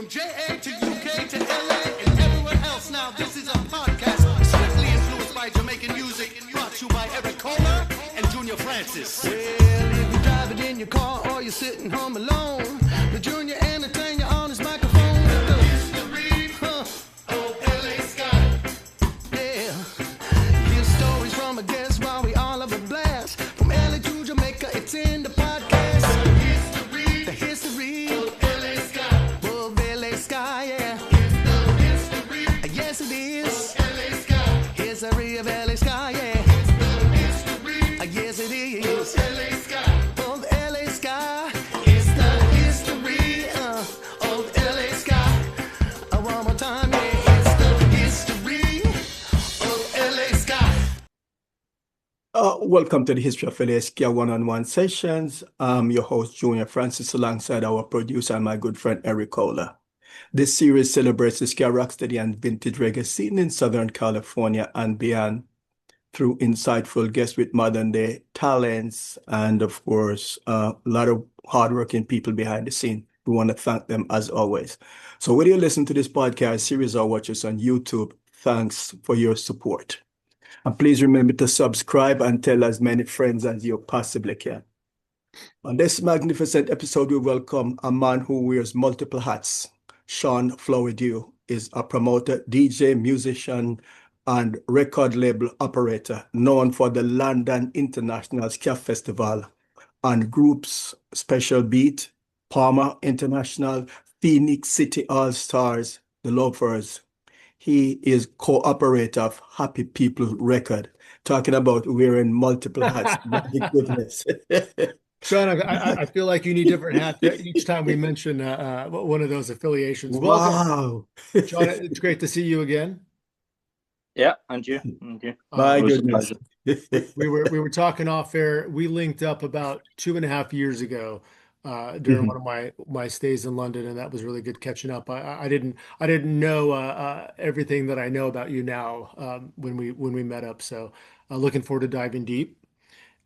From JA to UK to LA and everywhere else now, this is a podcast strictly influenced by Jamaican music, brought to you by Eric Kohler and Junor Francis. Well, if you're driving in your car or you're sitting home alone, the Junior entertain you on his microphone. History of LA Ska. Yeah, hear stories from a guest while we all have a blast. From LA to Jamaica, it's in the podcast. The history of LA Ska. Of LA Ska, yeah. It's the history. Yes, it is. Of LA Ska. History of LA Ska, yeah. It's the history. Yes, it is. Of LA Ska. Of LA Ska. It's the history of LA Ska. One more time, yeah. It's the history of LA Ska. Welcome to the History of LA Ska one-on-one sessions. I'm your host, Junor Francis, alongside our producer and my good friend, Eric Kohler. This series celebrates the ska, rocksteady, and vintage reggae scene in Southern California and beyond through insightful guests with modern-day talents and, of course, a lot of hardworking people behind the scene. We want to thank them as always. So whether you listen to this podcast series or watch us on YouTube, thanks for your support. And please remember to subscribe and tell as many friends as you possibly can. On this magnificent episode, we welcome a man who wears multiple hats. Sean Flowerdew is a promoter, DJ, musician, and record label operator known for the London International Ska Festival and groups Special Beat, Pama International, Phoenix City All-Stars, the Loafers. He is co-operator of Happy People Record, talking about wearing multiple hats. My goodness. Sean, I feel like you need different hats each time we mention one of those affiliations. Wow. Welcome. Sean, it's great to see you again. Yeah, and you. Thank you. My goodness. We were talking off air. We linked up about 2.5 years ago during one of my stays in London, and that was really good catching up. I didn't know everything that I know about you now when we met up. So looking forward to diving deep.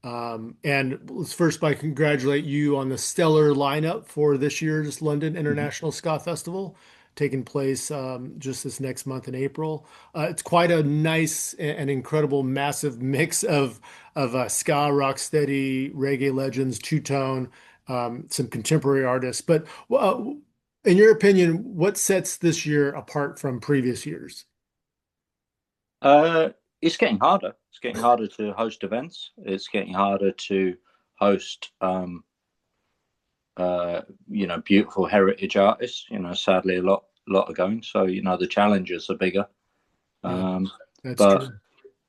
And let's first congratulate you on the stellar lineup for this year's London International Ska Festival, taking place just this next month in April. It's quite a nice and incredible, massive mix of ska, rocksteady, reggae legends, two-tone, some contemporary artists. But in your opinion, what sets this year apart from previous years? It's getting harder. It's getting harder to host events. It's getting harder to host, beautiful heritage artists. Sadly, a lot are going. So, the challenges are bigger. That's but true.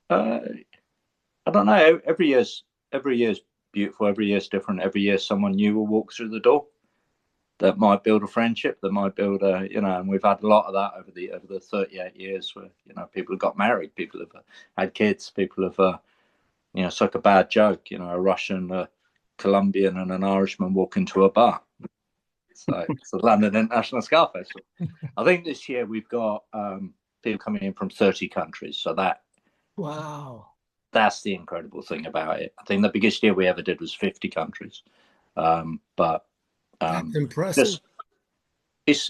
I don't know. Every year's beautiful. Every year's different. Every year, someone new will walk through the door that might build a friendship. That might build and we've had a lot of that over the 38 years where people have got married, people have had kids, people have it's like a bad joke. A Russian, a Colombian, and an Irishman walk into a bar. It's the London International Ska Festival. I think this year we've got people coming in from 30 countries. So Wow. That's the incredible thing about it. I think the biggest year we ever did was 50 countries. But that's impressive. It's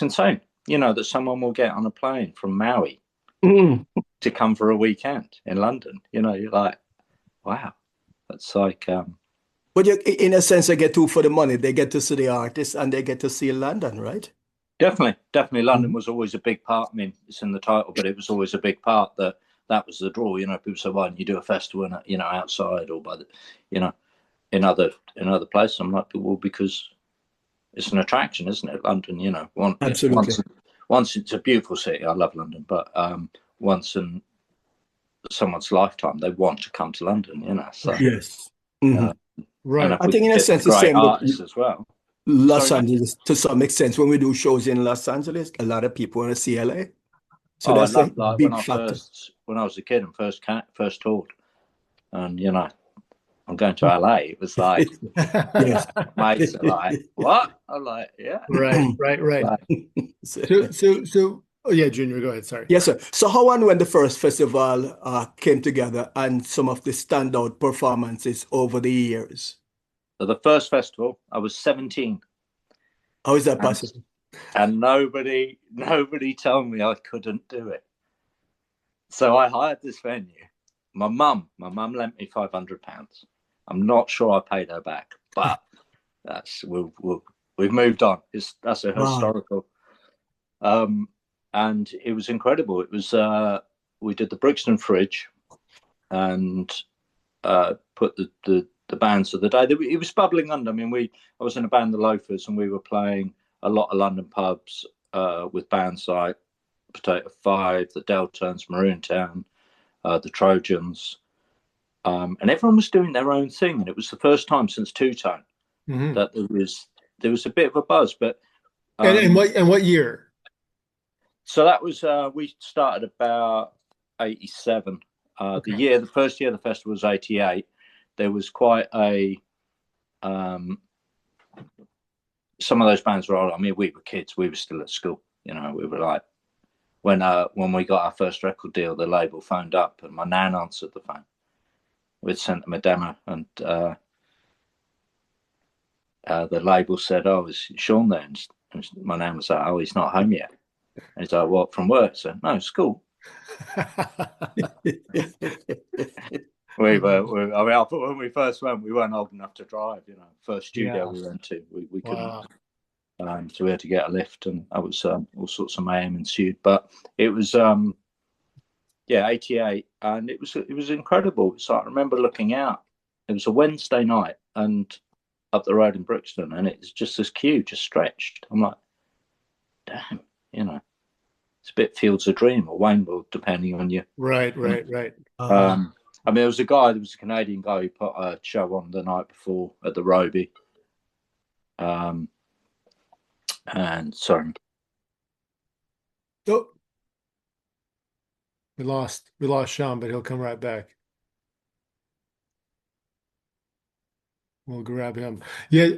insane, that someone will get on a plane from Maui to come for a weekend in London. You're like, wow, that's like. But in a sense, they get to for the money. They get to see the artists and they get to see London, right? Definitely. London was always a big part. I mean, it's in the title, but it was always a big part that was the draw. People say, why don't you do a festival, outside or by the, in other places? I'm like, well, because it's an attraction, isn't it? London, Absolutely. Once it's a beautiful city. I love London, but once in someone's lifetime, they want to come to London. So yes, right. I think in a sense the same artists as well. Los Angeles, to some extent, when we do shows in Los Angeles, a lot of people want to see LA. So that's a big factor. When I was a kid and first toured, and I'm going to LA. It was like, yes, mates are like, what? I'm like, yeah, right. So, oh yeah, Junior, go ahead. Sorry. Yes, sir. So how and when the first festival came together and some of the standout performances over the years? So the first festival, I was 17. How is that possible? and nobody told me I couldn't do it. So I hired this venue. My mum lent me £500. I'm not sure I paid her back, but we've moved on. That's a historical. And it was incredible. It was we did the Brixton Fridge, and put the bands of the day. It was bubbling under. I mean, I was in a band, the Loafers, and we were playing a lot of London pubs with bands like Potato Five, the Deltones, Maroon Town, the Trojans, and everyone was doing their own thing. And it was the first time since Two Tone that there was a bit of a buzz. But and what year? So that was we started about 87. The first year of the festival was 88. There was quite a some of those bands were old. I mean, we were kids. We were still at school. You know, we were like when we got our first record deal, the label phoned up and my nan answered the phone. We'd sent them a demo, and the label said, "Oh, is Sean there?" And my nan was like, "Oh, he's not home yet." And he's like, "What, from work?" So, "No, school." We were. I mean, when we first went, we weren't old enough to drive. You know, first studio we went to, we couldn't. So we had to get a lift, and that was all sorts of mayhem ensued. But it was 88, and it was incredible. So I remember looking out. It was a Wednesday night, and up the road in Brixton, and it's just this queue just stretched. I'm like, damn, you know. It's a bit Fields of Dream or Wayneville, depending on you. Right. I mean, there was a Canadian guy who put a show on the night before at the Roby. And sorry. Oh, we lost Sean, but he'll come right back. We'll grab him. Yeah,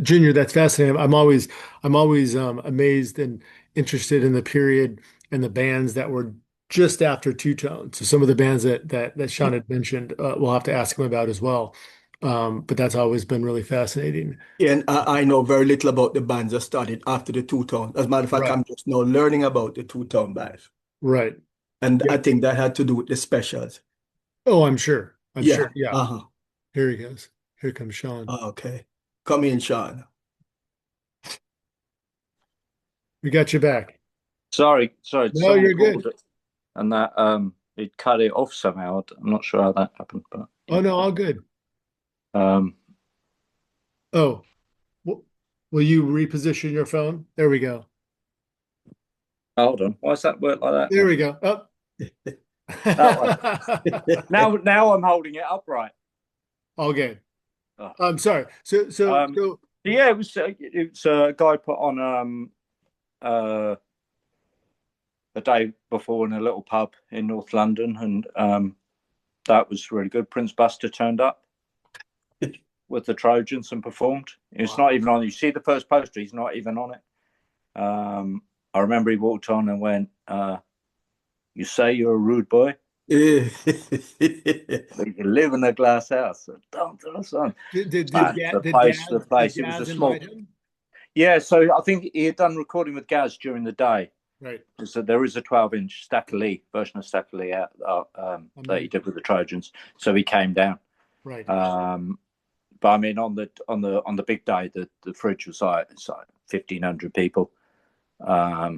Junior, that's fascinating. I'm always amazed and interested in the period and the bands that were just after Two Tone. So some of the bands that Sean had mentioned, we'll have to ask him about as well. But that's always been really fascinating. Yeah, and I know very little about the bands that started after the Two Tone. As a matter of fact, I'm just now learning about the Two Tone bands. Right. And I think that had to do with the specials. Oh, I'm sure. Yeah. Here he goes. Here comes Sean. Oh, okay. Come in, Sean. We got you back. Sorry. No, you're good. And that it cut it off somehow. I'm not sure how that happened, but oh no, all good. Will you reposition your phone? There we go. Hold on. Why does that work like that? There we go. Oh. now I'm holding it upright. All good. I'm sorry. So yeah, it was a guy put on a day before in a little pub in North London, and that was really good. Prince Buster turned up with the Trojans and performed. It's not even on. You see the first poster; he's not even on it. I remember he walked on and went, "You say you're a rude boy? You live in a glass house. So don't do us on." The place. It was a small. Yeah, so I think he had done recording with Gaz during the day. Right. So there is a 12-inch Stackerlee version of Stackerlee out that he did with the Trojans. So he came down. Right. But I mean, on the big day, the fridge was like 1,500 people. I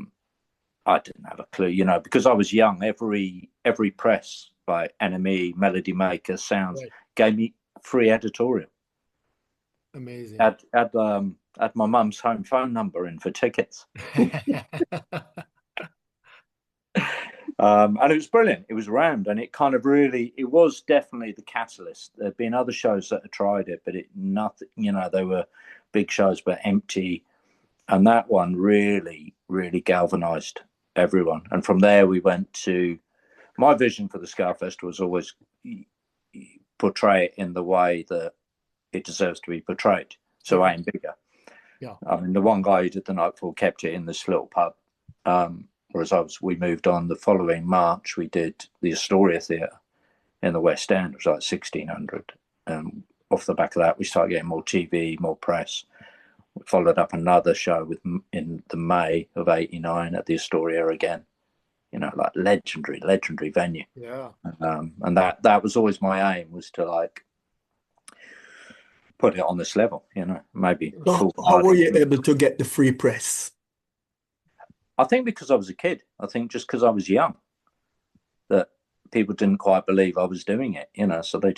didn't have a clue, you know, because I was young. Every press, like NME, Melody Maker, Sounds, gave me free editorial. Amazing. Had my mum's home phone number in for tickets. And it was brilliant. It was around, and it was definitely the catalyst. There'd been other shows that had tried it, but nothing, you know, they were big shows but empty. And that one really, really galvanized everyone. And from there, we went to my vision for the Ska Festival was always portray it in the way that it deserves to be portrayed. So aim bigger. Yeah. I mean, the one guy who did the Nightfall kept it in this little pub. Whereas we moved on the following March, we did the Astoria Theatre in the West End. It was like 1,600. And off the back of that, we started getting more TV, more press. We followed up another show in the May of '89 at the Astoria again. Like legendary venue. Yeah. And that was always my aim, was to like put it on this level, maybe. So how were you able to get the free press? I think because I was a kid. I think just because I was young, that people didn't quite believe I was doing it, so they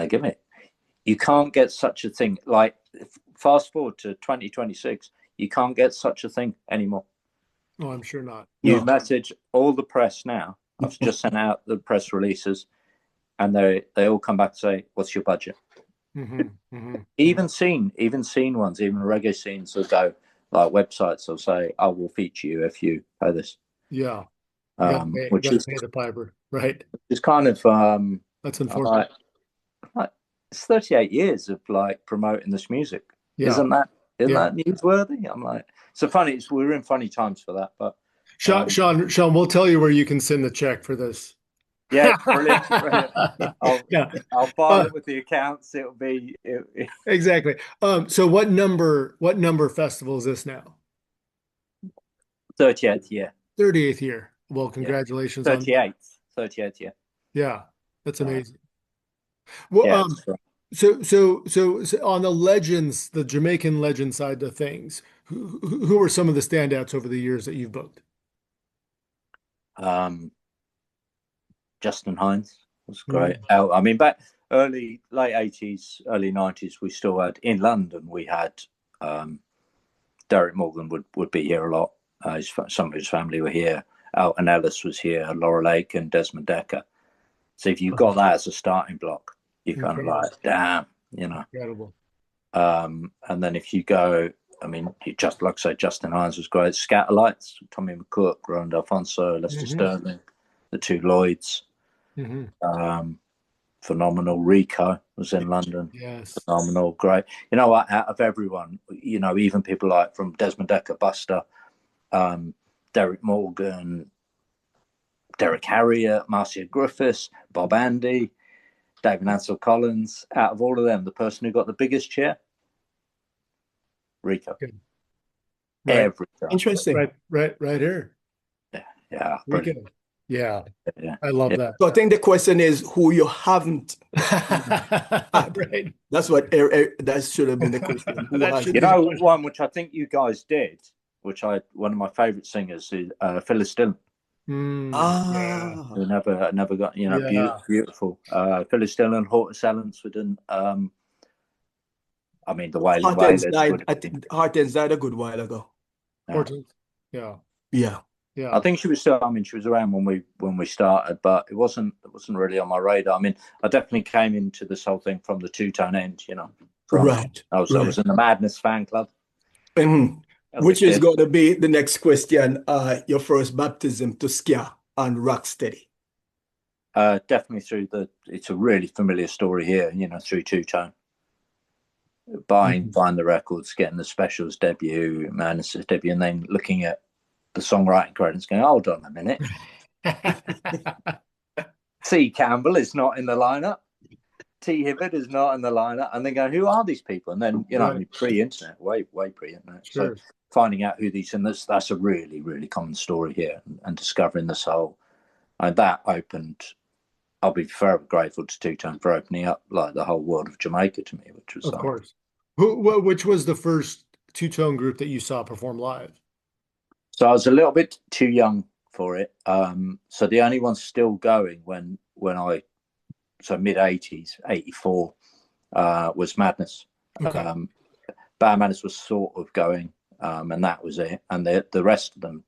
give it. You can't get such a thing. Like, fast forward to 2026, you can't get such a thing anymore. Oh, I'm sure not. You No. message all the press now. I've just sent out the press releases, and they all come back and say, "What's your budget?" Even seen ones, even reggae scenes will go, like websites will say, "I will feature you if you pay this." Yeah. Which is pay the piper, right? It's kind of That's unfortunate. Like it's 38 years of like promoting this music. Yeah. Isn't that newsworthy? I'm like, so funny. We're in funny times for that, but Sean, we'll tell you where you can send the check for this. yeah, brilliant. Yeah. I'll file it with the accounts. It'll be Exactly. So what number festival is this now? 38th year. 38th year. Well, congratulations on 38th year. Yeah, that's amazing. Well, so on the legends, the Jamaican legend side of things, who are some of the standouts over the years that you've booked? Justin Hines was great. I mean, back late 80s, early 90s, we still had, in London, we had Derek Morgan would be here a lot. Some of his family were here. Alton Ellis was here, Laura Lake and Desmond Decker. So if you've got that as a starting block, you're kind of like, damn, Incredible. And then if you go, I mean, just like I say, Justin Hines was great. Scatterlights, Tommy McCook, Roland Alfonso, Lester Sterling, the two Lloyds. Phenomenal. Rico was in London. Yes. Phenomenal. Great. You know what? Out of everyone, even people like from Desmond Decker, Buster, Derek Morgan, Derek Harriott, Marcia Griffiths, Bob Andy, David Ansel Collins. Out of all of them, the person who got the biggest chair, Rico. Good. Right. Every time. Interesting. Right here. Yeah. Rico. Yeah. I love that. So I think the question is who you haven't. Right. That's what that should have been the question. One which I think you guys did, one of my favorite singers is Phyllis Dillon. Who never got, beautiful. Phyllis Dillon, Hortus Ellens wouldn't. I mean, the Wailing Wailers. I think Hortense died a good while ago. Hortense. Yeah. I think she was still. I mean, she was around when we started, but it wasn't really on my radar. I mean, I definitely came into this whole thing from the two-tone end. Right. I was in the Madness fan club. Which is going to be the next question. Your first baptism to ska and rocksteady. Definitely it's a really familiar story here, through two-tone. Buying the records, getting the Specials debut, Madness's debut, and then looking at the songwriting credits going, hold on a minute. T. Campbell is not in the lineup. T. Hibbert is not in the lineup. And then going, who are these people? And then, I mean, pre-internet, way pre-internet. Sure. So finding out who these, and that's a really, really common story here, and discovering this whole, and that opened, I'll be forever grateful to Two-Tone for opening up like the whole world of Jamaica to me, which was of course. Which was the first two-tone group that you saw perform live? So I was a little bit too young for it. So the only one still going when so mid-80s, 84, was Madness. Okay. Bad Madness was sort of going, and that was it. And the rest of them,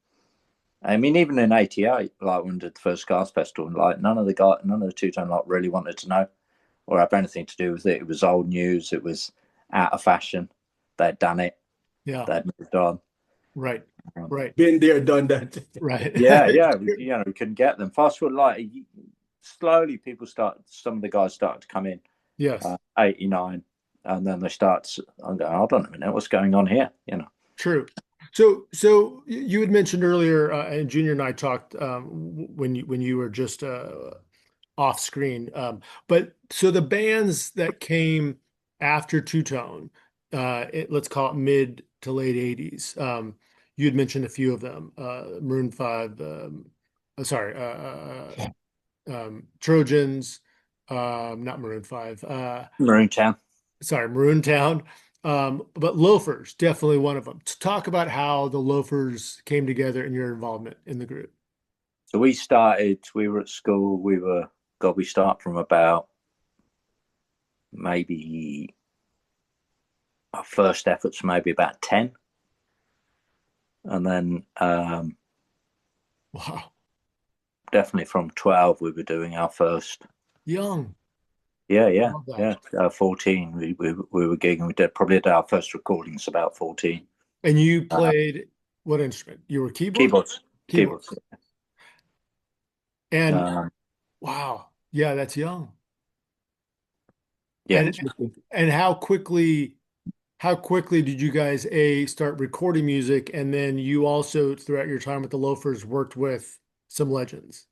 I mean, even in 88, like when we did the first Scars Festival, like none of the two-tone lot really wanted to know or have anything to do with it. It was old news. It was out of fashion. They'd done it. Yeah. They'd moved on. Right. Been there, done that. Right. Yeah. We couldn't get them. Fast forward, like slowly, some of the guys started to come in. Yes. 89, and then they start. I'm going, hold on a minute, what's going on here? True. So you had mentioned earlier, and Junior and I talked when you were just off screen. But so the bands that came after Two Tone, let's call it mid to late 80s. You had mentioned a few of them, Maroon 5, sorry, Trojans, not Maroon 5, Maroon Town. sorry, Maroon Town. But Loafers, definitely one of them. To talk about how the Loafers came together and your involvement in the group. So we were at school, we start from about maybe our first efforts, maybe about 10. And then Wow. definitely from 12, we were doing our first. Young. Yeah. Love that. 14, we were gigging. We did our first recordings about 14. And you played what instrument? You were Keyboards. And wow, yeah, that's young. Yeah. And how quickly did you guys start recording music, and then you also throughout your time with the Loafers worked with some legends?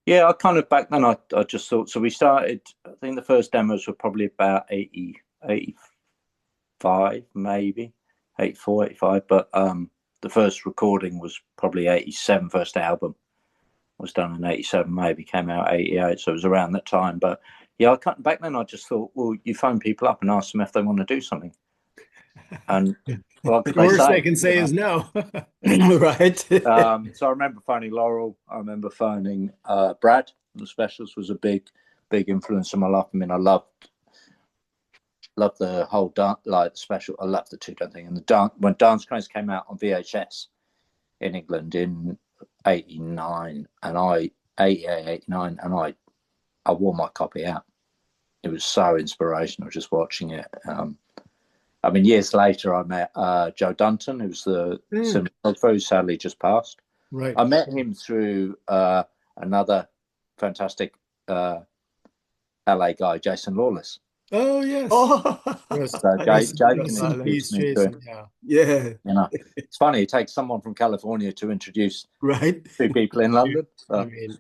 Yeah, I kind of back then I just thought, so we started, I think the first demos were probably about 80, 85, maybe 84, 85, but the first recording was probably 87. First album was done in 87, maybe came out 88, so it was around that time. But yeah, back then I just thought, well, you phone people up and ask them if they want to do something, and well, The worst they can say is no. Right. So I remember phoning Laurel. I remember phoning Brad. The Specials was a big influence in my life. I mean, I loved the whole special. I loved the two-tone thing. And when Dance Cranes came out on VHS in England in 89, and I 88, 89, and I wore my copy out. It was so inspirational just watching it. I mean, years later, I met Joe Dunton, who's the cinematographer who sadly just passed. Right. I met him through another fantastic LA guy, Jason Lawless. Oh yes. Yes. So Jason He's Jason. Yeah. You know, it's funny. It takes someone from California to introduce Right. two people in London. I mean,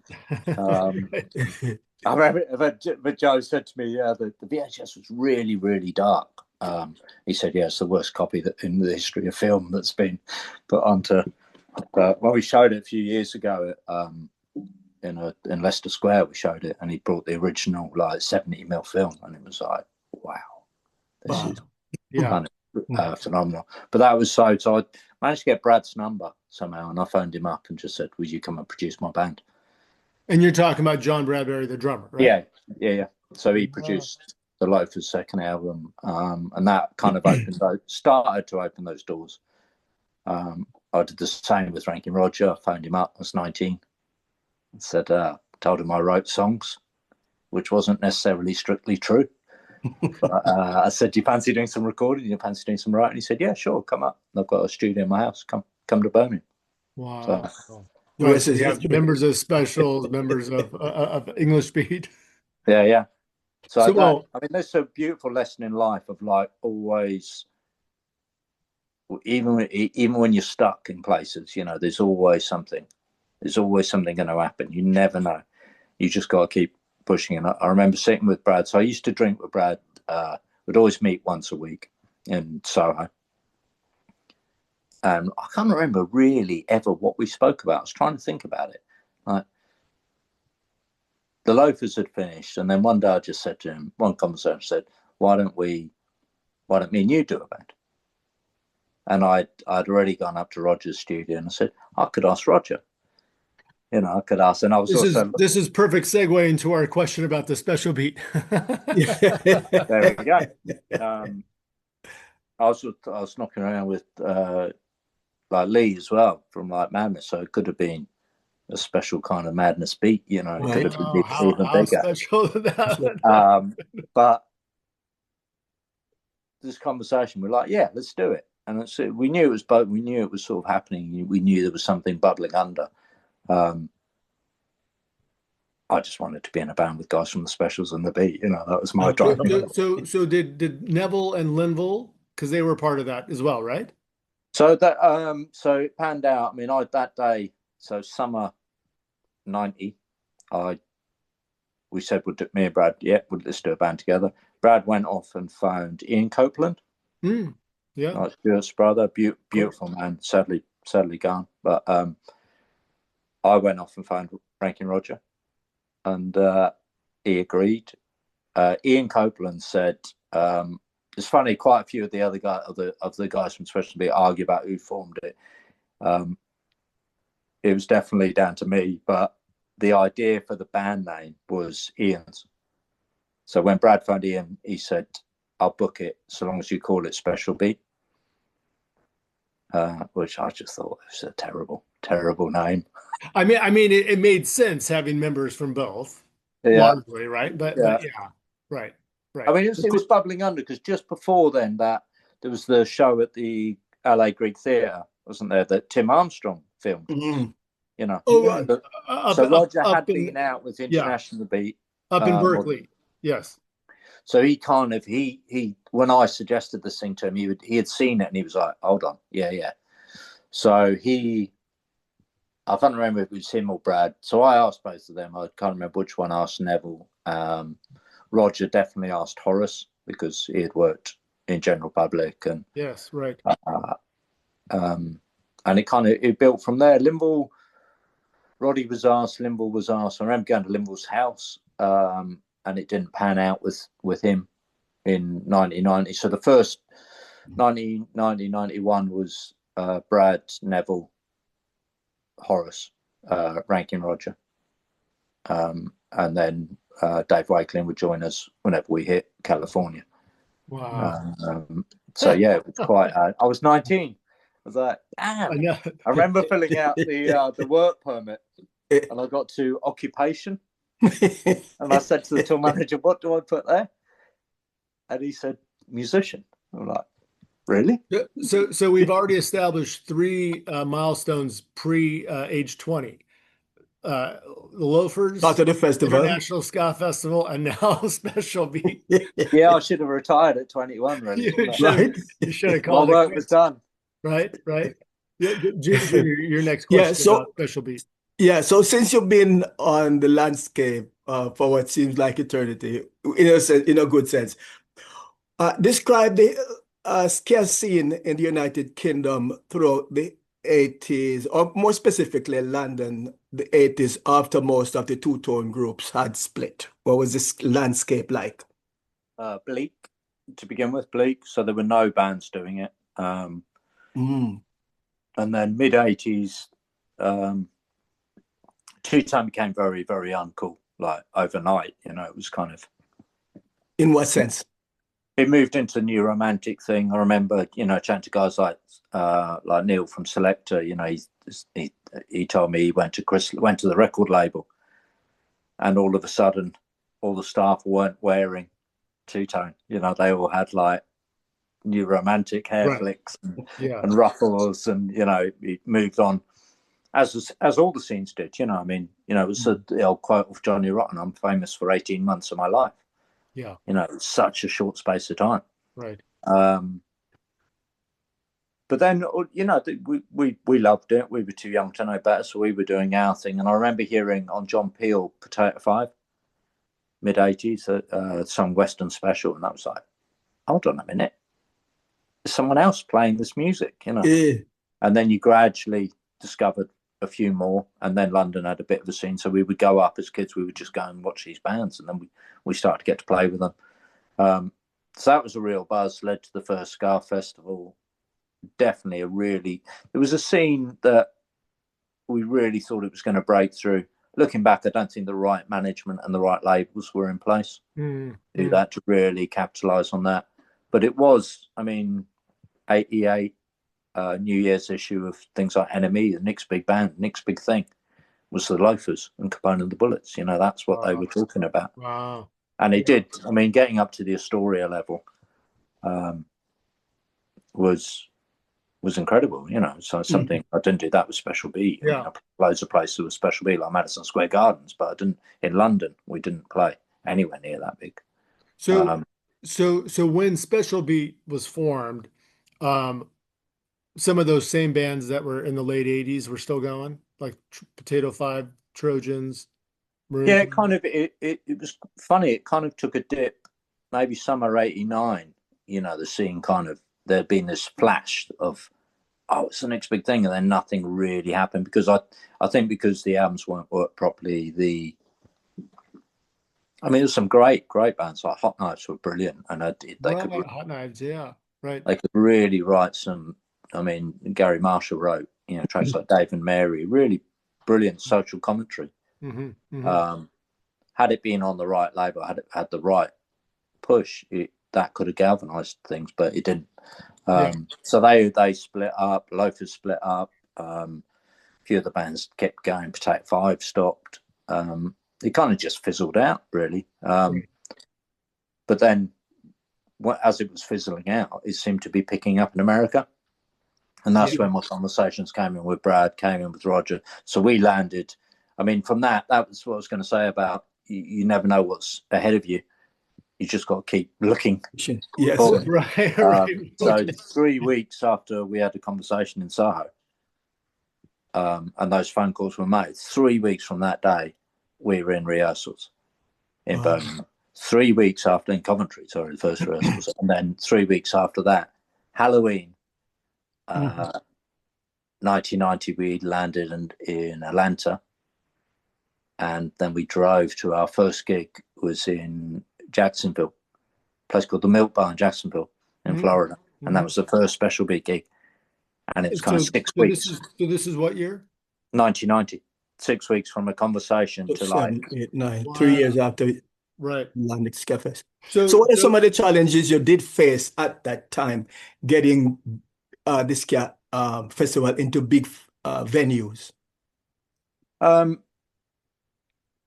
I remember Joe said to me, "Yeah, the VHS was really, really dark." He said, "Yeah, it's the worst copy that in the history of film that's been put onto." When we showed it a few years ago, in Leicester Square, we showed it, and he brought the original 70mm film, and it was like, wow, this is kind of phenomenal. But that was so I managed to get Brad's number somehow, and I phoned him up and just said, "Would you come and produce my band?" And you're talking about John Bradbury, the drummer, right? Yeah. So he produced the Loafers' second album, and that kind of started to open those doors. I did the same with Rankin Roger. I phoned him up. I was 19. And said, told him I wrote songs, which wasn't necessarily strictly true. But I said, "Do you fancy doing some recording? Do you fancy doing some writing?" He said, "Yeah, sure, come up. I've got a studio in my house. Come to Birmingham." Wow. So you have members of Specials, members of English Beat. Yeah. So I mean, there's a beautiful lesson in life of always, even when you're stuck in places, there's always something. There's always something going to happen. You never know. You just got to keep pushing. And I remember sitting with Brad. So I used to drink with Brad. We'd always meet once a week in Soho. I can't remember really ever what we spoke about. I was trying to think about it. The Loafers had finished, and then one day I just said to him, one conversation said, why don't me and you do a band? And I'd already gone up to Roger's studio, and I said, I could ask Roger. I could ask, and I was this is perfect segue into our question about the special beat. There we go. I was knocking around with Lee as well from Madness, so it could have been a special kind of Madness beat. It could have been even bigger. Special that. But this conversation, we're like, yeah, let's do it. And we knew it was both. We knew it was sort of happening. We knew there was something bubbling under. I just wanted to be in a band with guys from the Specials and the Beat. That was my drive. So did Neville and Linville, because they were part of that as well, right? So that so it panned out. I mean, that day, so summer '90, we said me and Brad, let's do a band together. Brad went off and found Ian Copeland, Yeah. Like Stuart's brother, beautiful man, sadly gone. But I went off and found Ranking Roger, and he agreed. Ian Copeland said, it's funny, quite a few of the other guys from Special Beat argue about who formed it. It was definitely down to me, but the idea for the band name was Ian's. So when Brad found Ian, he said, I'll book it so long as you call it Special Beat. Which I just thought was a terrible name. I mean, it made sense having members from both, largely, right? But yeah, right. I mean, it was bubbling under because just before then, that there was the show at the LA Greek Theatre, wasn't there? That Tim Armstrong filmed. Mm-hmm. You know, so Roger had been out with International Beat up in Berkeley. Yes. So he kind of he when I suggested this thing to him, he had seen it and he was like, "Hold on, yeah." So I can't remember if it was him or Brad. So I asked both of them. I can't remember which one asked Neville. Roger definitely asked Horace because he had worked in general public and yes, right. And it built from there. Roddy was asked, Limble was asked. I remember going to Limble's house. And it didn't pan out with him in 1990. So the first 1991 was Brad, Neville, Horace, Ranking Roger. And then Dave Wakeling would join us whenever we hit California. Wow. So yeah, it was quite, I was 19. I was like, damn. I remember filling out the work permit and I got to occupation. And I said to the tour manager, what do I put there? And he said, musician. I'm like, really? So we've already established 3 milestones pre age 20. The Loafers, Start of the festival, International Ska Festival, and now Special Beat. Yeah, I should have retired at 21, really. You should have called my work was done. Right. Yeah, your next question about Special Beat. Yeah, so since you've been on the landscape for what seems like eternity, in a good sense, describe the ska scene in the United Kingdom throughout the 80s, or more specifically London, the 80s, after most of the two-tone groups had split. What was this landscape like? Bleak, to begin with, bleak. So there were no bands doing it. And then mid-80s, two-tone became very, very uncool, like overnight. It was kind of... In what sense? It moved into the new romantic thing. I remember, chatting to guys like Neil from Selector. He told me he went to the record label, and all of a sudden, all the staff weren't wearing two-tone. They all had like new romantic hair flicks and ruffles, and it moved on as all the scenes did. It was the old quote of Johnny Rotten: "I'm famous for 18 months of my life." Yeah. It's such a short space of time. Right. But then, we loved it. We were too young to know better, so we were doing our thing. And I remember hearing on John Peel, Potato 5, mid-80s, some Western Special, and I was like, hold on a minute. There's someone else playing this music, Yeah. And then you gradually discovered a few more, and then London had a bit of a scene. So we would go up as kids, we would just go and watch these bands, and then we started to get to play with them. So that was a real buzz, led to the first Ska Festival. Definitely it was a scene that we really thought it was going to break through. Looking back, I don't think the right management and the right labels were in place to do that, to really capitalize on that. But it was, 88, New Year's issue of things like Enemy, the Nick's big band, Nick's big thing was the Loafers and Capone and the Bullets. That's what they were talking about. Wow. And it did. Getting up to the Astoria level was incredible. So something I didn't do that with Special B. Yeah. Loads of places with Special B, like Madison Square Gardens, but I didn't. In London, we didn't play anywhere near that big. So when Special Beat was formed, some of those same bands that were in the late 80s were still going, like Potato 5, Trojans. Maroon. Yeah, it was funny. It kind of took a dip, maybe summer '89. The scene kind of there'd been this flash of, oh, it's the next big thing, and then nothing really happened because I think because the albums weren't worked properly. There's some great bands like Hot Knives were brilliant, and Hot Knives, yeah, right. They could really write some. I mean, Gary Marshall wrote, tracks like Dave and Mary, really brilliant social commentary. Had it been on the right label, had it had the right push, that could have galvanized things, but it didn't. So they split up. Loafers split up. A few of the bands kept going. Potato Five stopped. It kind of just fizzled out, really. But then, as it was fizzling out, it seemed to be picking up in America. And that's when my conversations came in with Brad, came in with Roger. So we landed. I mean, from that was what I was going to say about you never know what's ahead of you. You just got to keep looking. Yes. Right. So 3 weeks after we had a conversation in Soho, and those phone calls were made, 3 weeks from that day, we were in rehearsals in Birmingham. 3 weeks after, in Coventry, sorry, the first rehearsals. And then 3 weeks after that, Halloween, 1990, we landed in Atlanta. And then we drove to our first gig was in Jacksonville, a place called the Milk Bar in Jacksonville in Florida. And that was the first Special Beat gig. And it was kind of 6 weeks. This is what year? 1990. 6 weeks from a conversation to 7, 8, 9, 3 years after landing Ska Fest. So what are some of the challenges you did face at that time getting the Ska festival into big venues?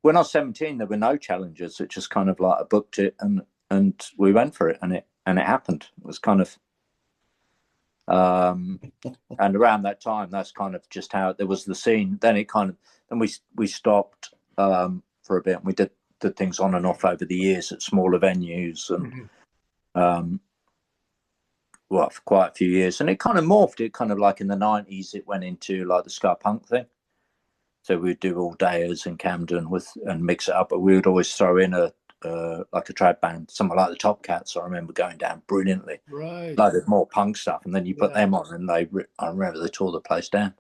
When I was 17, there were no challenges. It just kind of like I booked it and we went for it and it happened. It was kind of and around that time, that's kind of just how there was the scene. Then we stopped for a bit and we did things on and off over the years at smaller venues and for quite a few years. And it kind of morphed. It kind of like in the 90s, it went into like the ska punk thing. So we'd do all dayers in Camden and mix it up, but we would always throw in a trad band, something like the Top Cats. I remember going down brilliantly, like there's more punk stuff, and then you put them on, and I remember they tore the place down.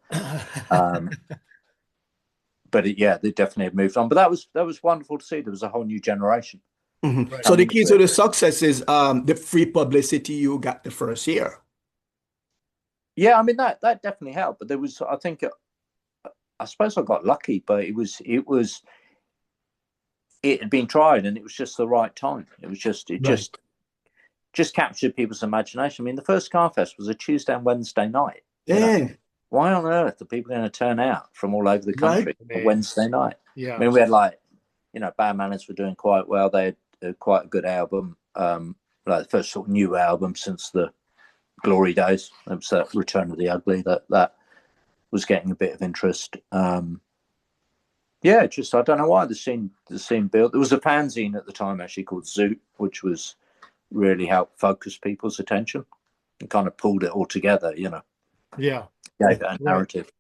But they definitely have moved on. But that was wonderful to see. There was a whole new generation. So the key to the success is the free publicity you got the first year. Yeah, I mean that definitely helped. But there was, I suppose I got lucky, but it had been tried and it was just the right time. It was just captured people's imagination. I mean, the first Scarfest was a Tuesday and Wednesday night. Yeah. Why on earth are people going to turn out from all over the country on Wednesday night? Yeah. I mean, we had Bad Manners were doing quite well. They had quite a good album, like the first sort of new album since the glory days. It was that Return of the Ugly that was getting a bit of interest. I don't know why the scene built. There was a fanzine at the time actually called Zoot, which was really helped focus people's attention and kind of pulled it all together, Yeah. Gave it a narrative.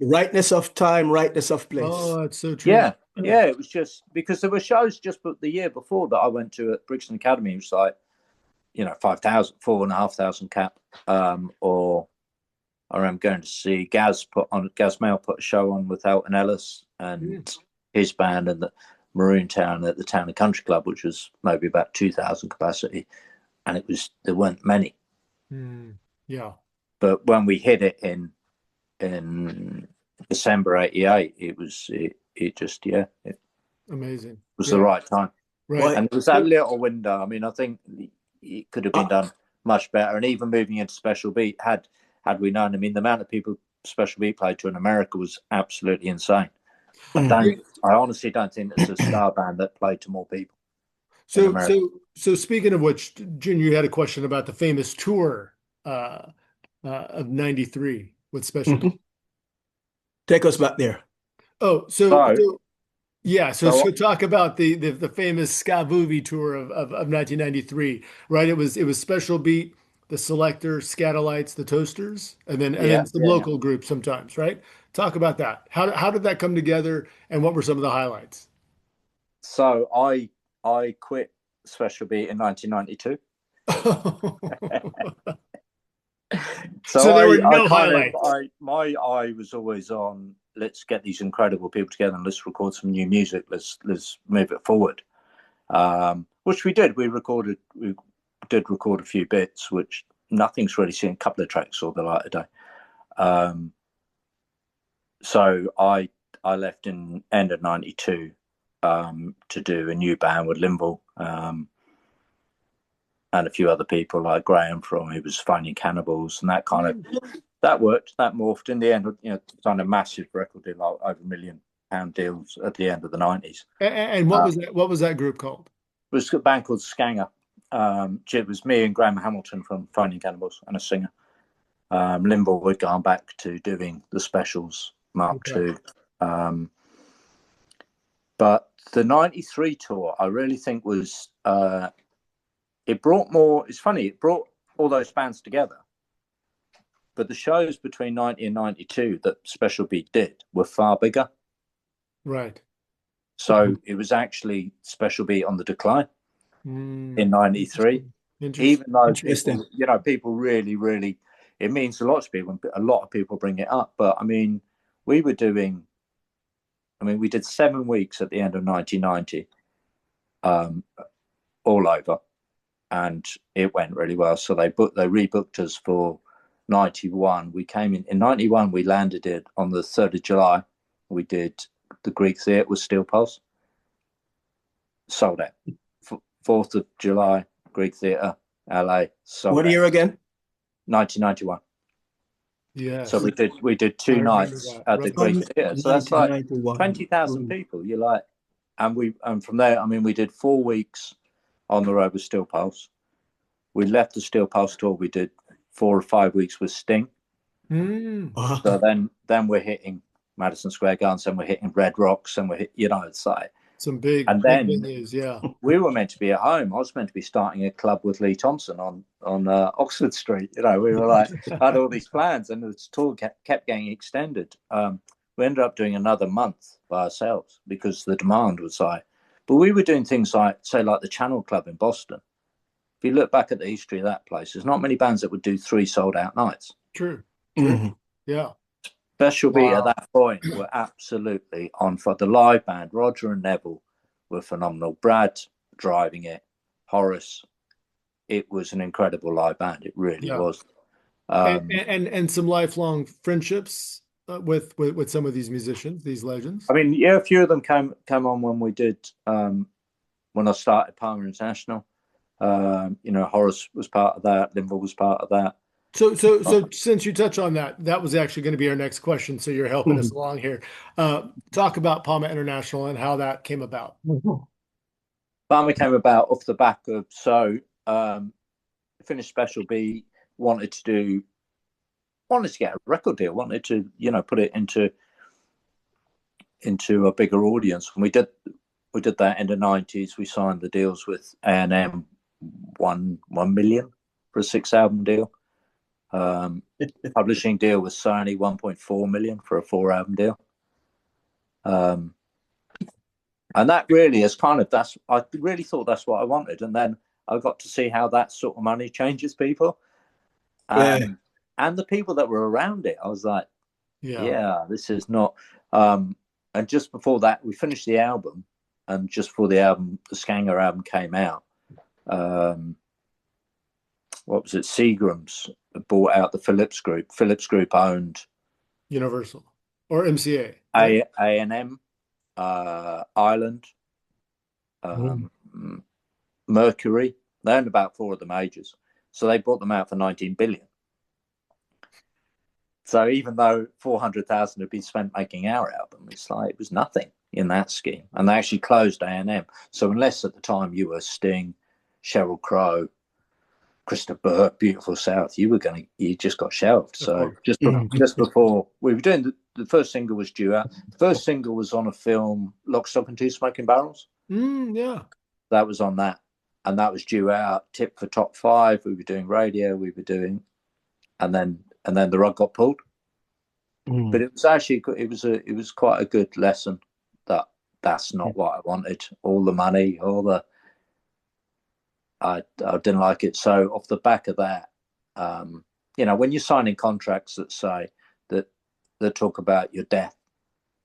Rightness of time, rightness of place. Oh, that's so true. Yeah. It was just because there were shows just the year before that I went to at Brixton Academy. It was like, 5,000, 4,500 cap, or I remember going to see Gaz Mail put a show on with Elton Ellis and his band and the Maroon Town at the Town and Country Club, which was maybe about 2,000 capacity, and there weren't many. Yeah. But when we hit it in December '88, it was amazing. It was the right time, right? And it was that little window. I mean, I think it could have been done much better, and even moving into Special Beat had we known. I mean, the amount of people Special Beat played to in America was absolutely insane. I honestly don't think there's a star band that played to more people. So speaking of which, Junior, you had a question about the famous tour of '93 with Special Beat. Take us back there. So talk about the famous Ska Movie tour of 1993, right? It was Special Beat, the Selector, Scatolites, the Toasters, and then some local groups sometimes, right? Talk about that. How did that come together, and what were some of the highlights? So I quit Special Beat in 1992. So there were no highlights. My eye was always on, let's get these incredible people together and let's record some new music. Let's move it forward. Which we did. We did record a few bits, which nothing's really seen. A couple of tracks saw the light of day. So I left in end of '92 to do a new band with Limble and a few other people like Graham from who was Finding Cannibals, and that kind of that worked. That morphed in the end. Signed a massive record deal, like over £1 million deals at the end of the '90s. And what was that? What was that group called? It was a band called Skanger. It was me and Graham Hamilton from Finding Cannibals and a singer. Limble had gone back to doing the Specials Mark II. But the '93 tour, I really think was it brought more. It's funny, it brought all those bands together. But the shows between '90 and '92 that Special Beat did were far bigger. Right. So it was actually Special Beat on the decline in '93. Even though people really, it means a lot to people. A lot of people bring it up. But I mean, we did 7 weeks at the end of 1990, all over, and it went really well. So they rebooked us for '91. We came in '91. We landed it on the 3rd of July. We did the Greek Theatre with Steel Pulse. Sold out. 4th of July, Greek Theatre, LA. What year again? 1991. Yeah. So we did 2 nights at the Greek Theatre. So that's like 20,000 people. You're like, and from there, we did 4 weeks on the road with Steel Pulse. We left the Steel Pulse tour. We did 4 or 5 weeks with Sting. So then we're hitting Madison Square Garden, and we're hitting Red Rocks, and we're it's like some big venues. Yeah, we were meant to be at home. I was meant to be starting a club with Lee Thompson on Oxford Street. We were like had all these plans, and the tour kept getting extended. We ended up doing another month by ourselves because the demand was high. But we were doing things like, say, like the Channel Club in Boston. If you look back at the history of that place, there's not many bands that would do 3 sold-out nights. True. Yeah. Special Beat at that point were absolutely on fire. The live band, Roger and Neville, were phenomenal. Brad driving it, Horace. It was an incredible live band. It really was. And some lifelong friendships with some of these musicians, these legends. A few of them came on when we did when I started Pama International. Horace was part of that. Limble was part of that. So since you touch on that was actually going to be our next question. So you're helping us along here. Talk about Pama International and how that came about. Pama came about off the back of finished Special B, wanted to get a record deal, wanted to put it into a bigger audience. And we did that in the '90s. We signed the deals with A&M, 1 million for a 6-album deal. Publishing deal with Sony, 1.4 million for a 4-album deal. And that really is I really thought that's what I wanted. And then I got to see how that sort of money changes people. And the people that were around it, I was like, this is not. And just before that, we finished the album. And just before the Skanger album came out, what was it? Seagram's bought out the Philips Group. Philips Group owned Universal or MCA, A&M, Ireland, Mercury. They owned about 4 of the majors, so they bought them out for 19 billion. So even though 400,000 had been spent making our album, it's like it was nothing in that scheme. And they actually closed A&M. So unless at the time you were Sting, Sheryl Crow, Christopher Burt, Beautiful South, you just got shelved. So just before we were doing the first single was due out. The first single was on a film, Lock, Stock and 2 Smoking Barrels. That was on that, and that was due out. Tip for top 5. We were doing radio. We were doing, and then the rug got pulled. But it was actually it was quite a good lesson that that's not what I wanted. All the money, I didn't like it. So off the back of that, when you're signing contracts that say that talk about your death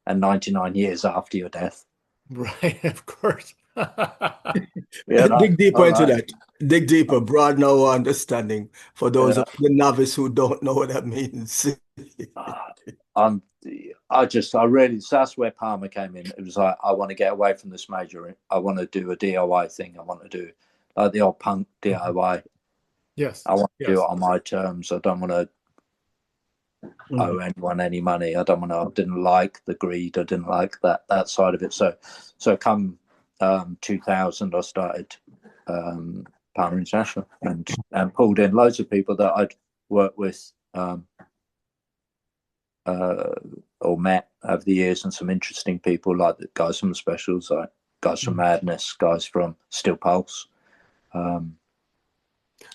and 99 years after your death. Right, of course. Dig deeper into right. that. Dig deeper, broaden our understanding for those of the novice who don't know what that means. I really, so that's where Pama came in. It was like, I want to get away from this major. I want to do a DIY thing. I want to do like the old punk DIY. Yes. I want to do it on my terms. I don't want to owe anyone any money. I didn't like the greed. I didn't like that side of it. So come 2000, I started Pama International and pulled in loads of people that I'd worked with or met over the years, and some interesting people like the guys from the Specials, like guys from Madness, guys from Still Pulse.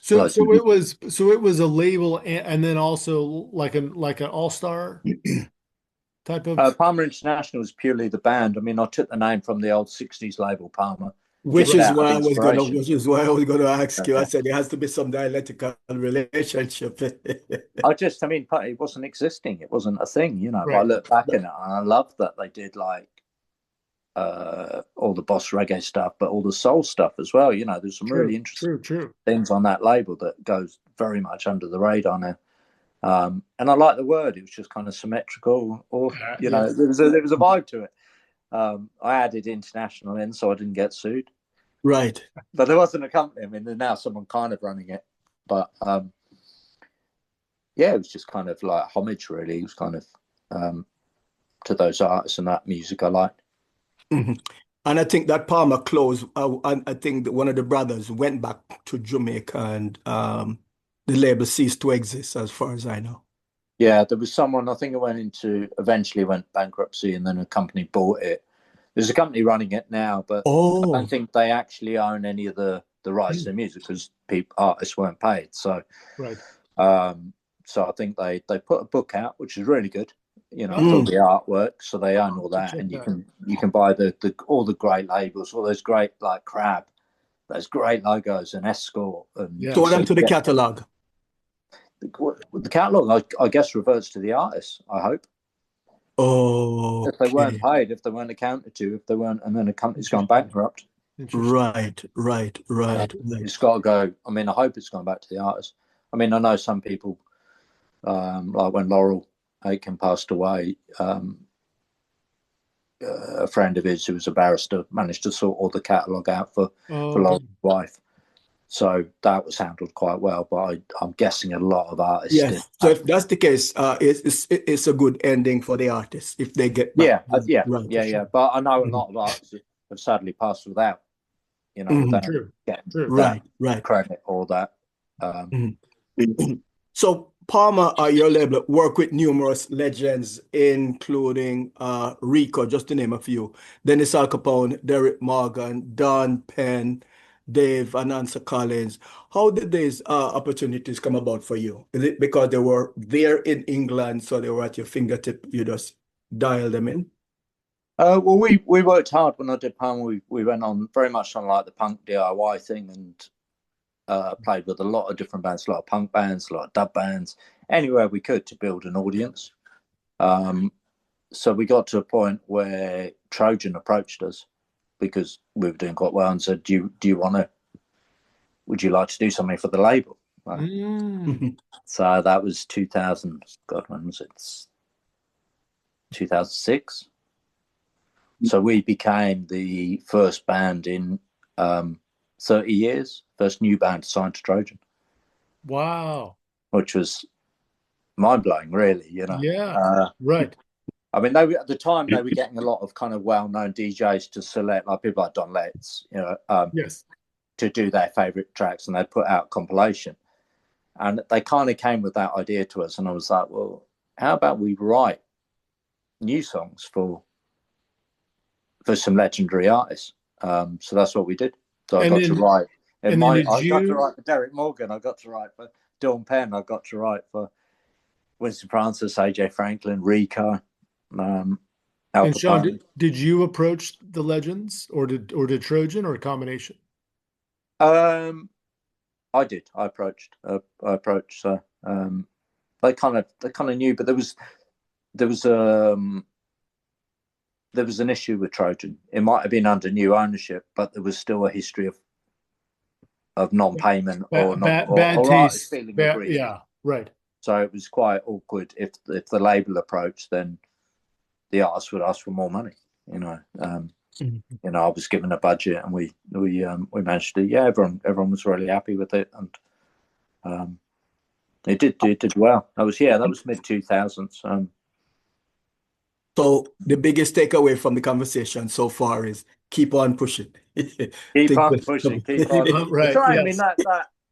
So it was a label, and then also like an all-star type of. Pama International is purely the band. I mean, I took the name from the old '60s label Pama, which is why I was gonna ask you. I said it has to be some dialectical relationship. It wasn't existing. It wasn't a thing, Right. I look back at it and I love that they did like all the boss reggae stuff, but all the soul stuff as well. There's some really interesting things on that label that goes very much under the radar now. And I like the word. It was just kind of symmetrical, or there was a vibe to it. I added international in so I didn't get sued. Right. But there wasn't a company. I mean, there's now someone kind of running it. But it was just kind of like homage, really. It was kind of to those artists and that music I liked. Mm-hmm. And I think that Palmer closed, and I think that one of the brothers went back to Jamaica, and the label ceased to exist, as far as I know. Yeah, there was someone, I think it eventually went bankruptcy, and then a company bought it. There's a company running it now, but I don't think they actually own any of the rights to the music, because artists weren't paid. So, right. So I think they put a book out, which is really good. For the artwork, so they own all that, and you can buy all the great labels, all those great like Crab, those great logos and Escort, and throw them to the catalog. The catalog, I guess, reverts to the artists. I hope. Oh, if they weren't paid, if they weren't accounted to, if they weren't, and then a company's gone bankrupt. Right. It's got to go. I mean, I hope it's gone back to the artists. I mean, I know some people, like when Laurel Aitken passed away, a friend of his who was a barrister managed to sort all the catalogue out for Laurel's wife. So that was handled quite well, but I'm guessing a lot of artists did. So if that's the case, it's a good ending for the artists if they get back. Yeah. But I know a lot of artists have sadly passed without, without getting credit or that. So Palmer, your label, work with numerous legends, including Rico, just to name a few. Dennis Al Capone, Derek Morgan, Don Penn, Dave Anansa Collins. How did these opportunities come about for you? Is it because they were there in England, so they were at your fingertip, you just dial them in? Well, we worked hard when I did Palmer. We went on very much on like the punk DIY thing, and played with a lot of different bands, a lot of punk bands, a lot of dub bands, anywhere we could to build an audience. So we got to a point where Trojan approached us because we were doing quite well and said, would you like to do something for the label? So that was 2000, God, when was it? 2006. So we became the first band in 30 years, first new band signed to Trojan. Wow. Which was mind-blowing, really, Yeah, right. I mean, at the time, they were getting a lot of kind of well-known DJs to select, like people like Don Letts, to do their favourite tracks, and they'd put out a compilation. And they kind of came with that idea to us, and I was like, well, how about we write new songs for some legendary artists? So that's what we did. So I got to write. I got to write for Derek Morgan. I got to write for Dawn Penn. I got to write for Winston Francis, AJ Franklin, Rico. And Sean, did you approach the legends, or did Trojan, or a combination? I did. I approached. So They kind of knew, but there was an issue with Trojan. It might have been under new ownership, but there was still a history of non-payment or bad artists taste. feeling aggrieved. Yeah, right. So it was quite awkward if the label approached, then the artist would ask for more money. I was given a budget, and we managed to. Yeah, everyone was really happy with it, and it did well. That was mid 2000s. So the biggest takeaway from the conversation so far is keep on pushing. Keep on pushing. Keep on. Right. Yes. I Yes. mean that,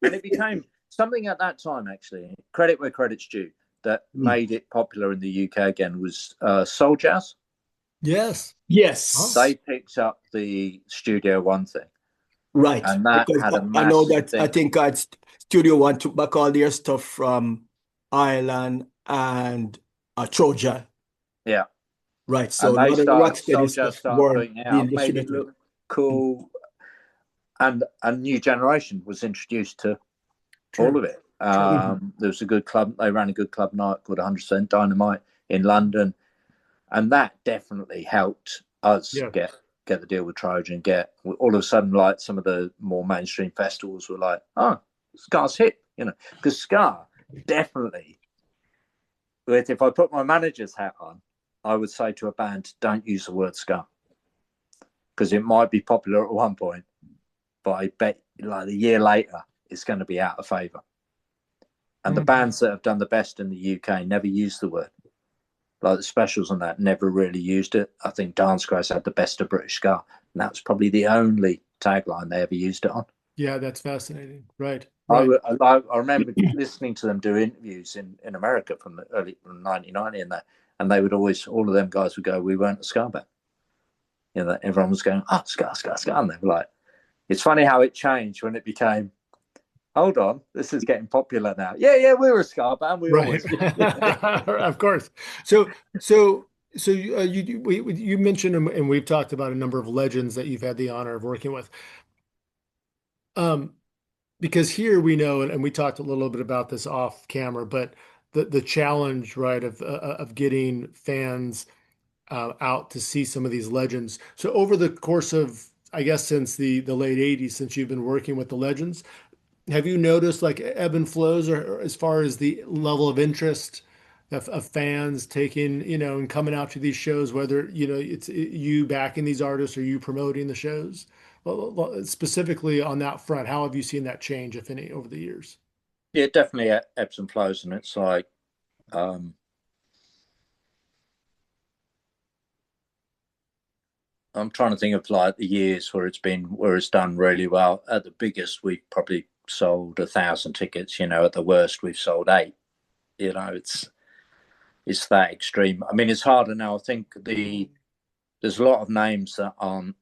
and it became something at that time. Actually, credit where credit's due. That made it popular in the UK again was soul jazz. Yes. Yes. They picked up the Studio One thing. Right. And that Because had a massive I know that thing. I think Studio One took back all their stuff from Ireland and Trojan. Yeah. Right. So and a lot of the rocksteady Soulja stuff started were putting it being out, made it distributed. look cool, and a new generation was introduced to all of it. There was a good club. They ran a good club night called 100% Dynamite in London, and that definitely helped us get the deal with Trojan. All of a sudden, like some of the more mainstream festivals were like, "Oh, Ska's hip," because Ska definitely. If I put my manager's hat on, I would say to a band, don't use the word ska, because it might be popular at one point, but I bet like a year later it's going to be out of favour. And the bands that have done the best in the UK never use the word. Like the Specials and that never really used it. I think Dance Grace had the best of British ska, and that was probably the only tagline they ever used it on. Yeah, that's fascinating. Right. I remember listening to them do interviews in America from 1990 and that. And they would always, all of them guys would go, "We weren't a ska band." Everyone was going, "Oh, ska, ska, ska." And they were like, it's funny how it changed when it became, hold on, this is getting popular now. Yeah, we were a ska band. We always did. Of course. So you mentioned, and we've talked about a number of legends that you've had the honor of working with. Because here we know, and we talked a little bit about this off camera, but the challenge, right, of getting fans out to see some of these legends. So over the course of, I guess, since the late 80s, since you've been working with the legends, have you noticed like ebb and flows, or as far as the level of interest of fans taking, and coming out to these shows, whether, it's you backing these artists or you promoting the shows? Well, specifically on that front, how have you seen that change, if any, over the years? Yeah, definitely ebbs and flows. And it's like, I'm trying to think of like the years where it's done really well. At the biggest, we've probably sold 1,000 tickets. At the worst, we've sold 8. It's that extreme. I mean, it's harder now. I think there's a lot of names that aren't.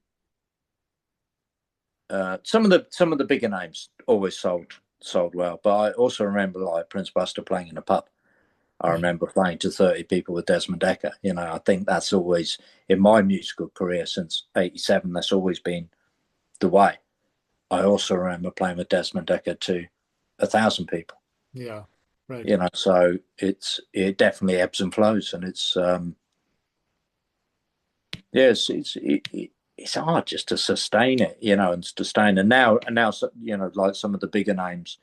Some of the bigger names always sold well, but I also remember like Prince Buster playing in a pub. I remember playing to 30 people with Desmond Dekker. I think that's always, in my musical career since '87, that's always been the way. I also remember playing with Desmond Dekker to 1,000 people. Yeah, right. So it definitely ebbs and flows, and it's it's hard just to sustain it, and sustain. And now, like some of the bigger names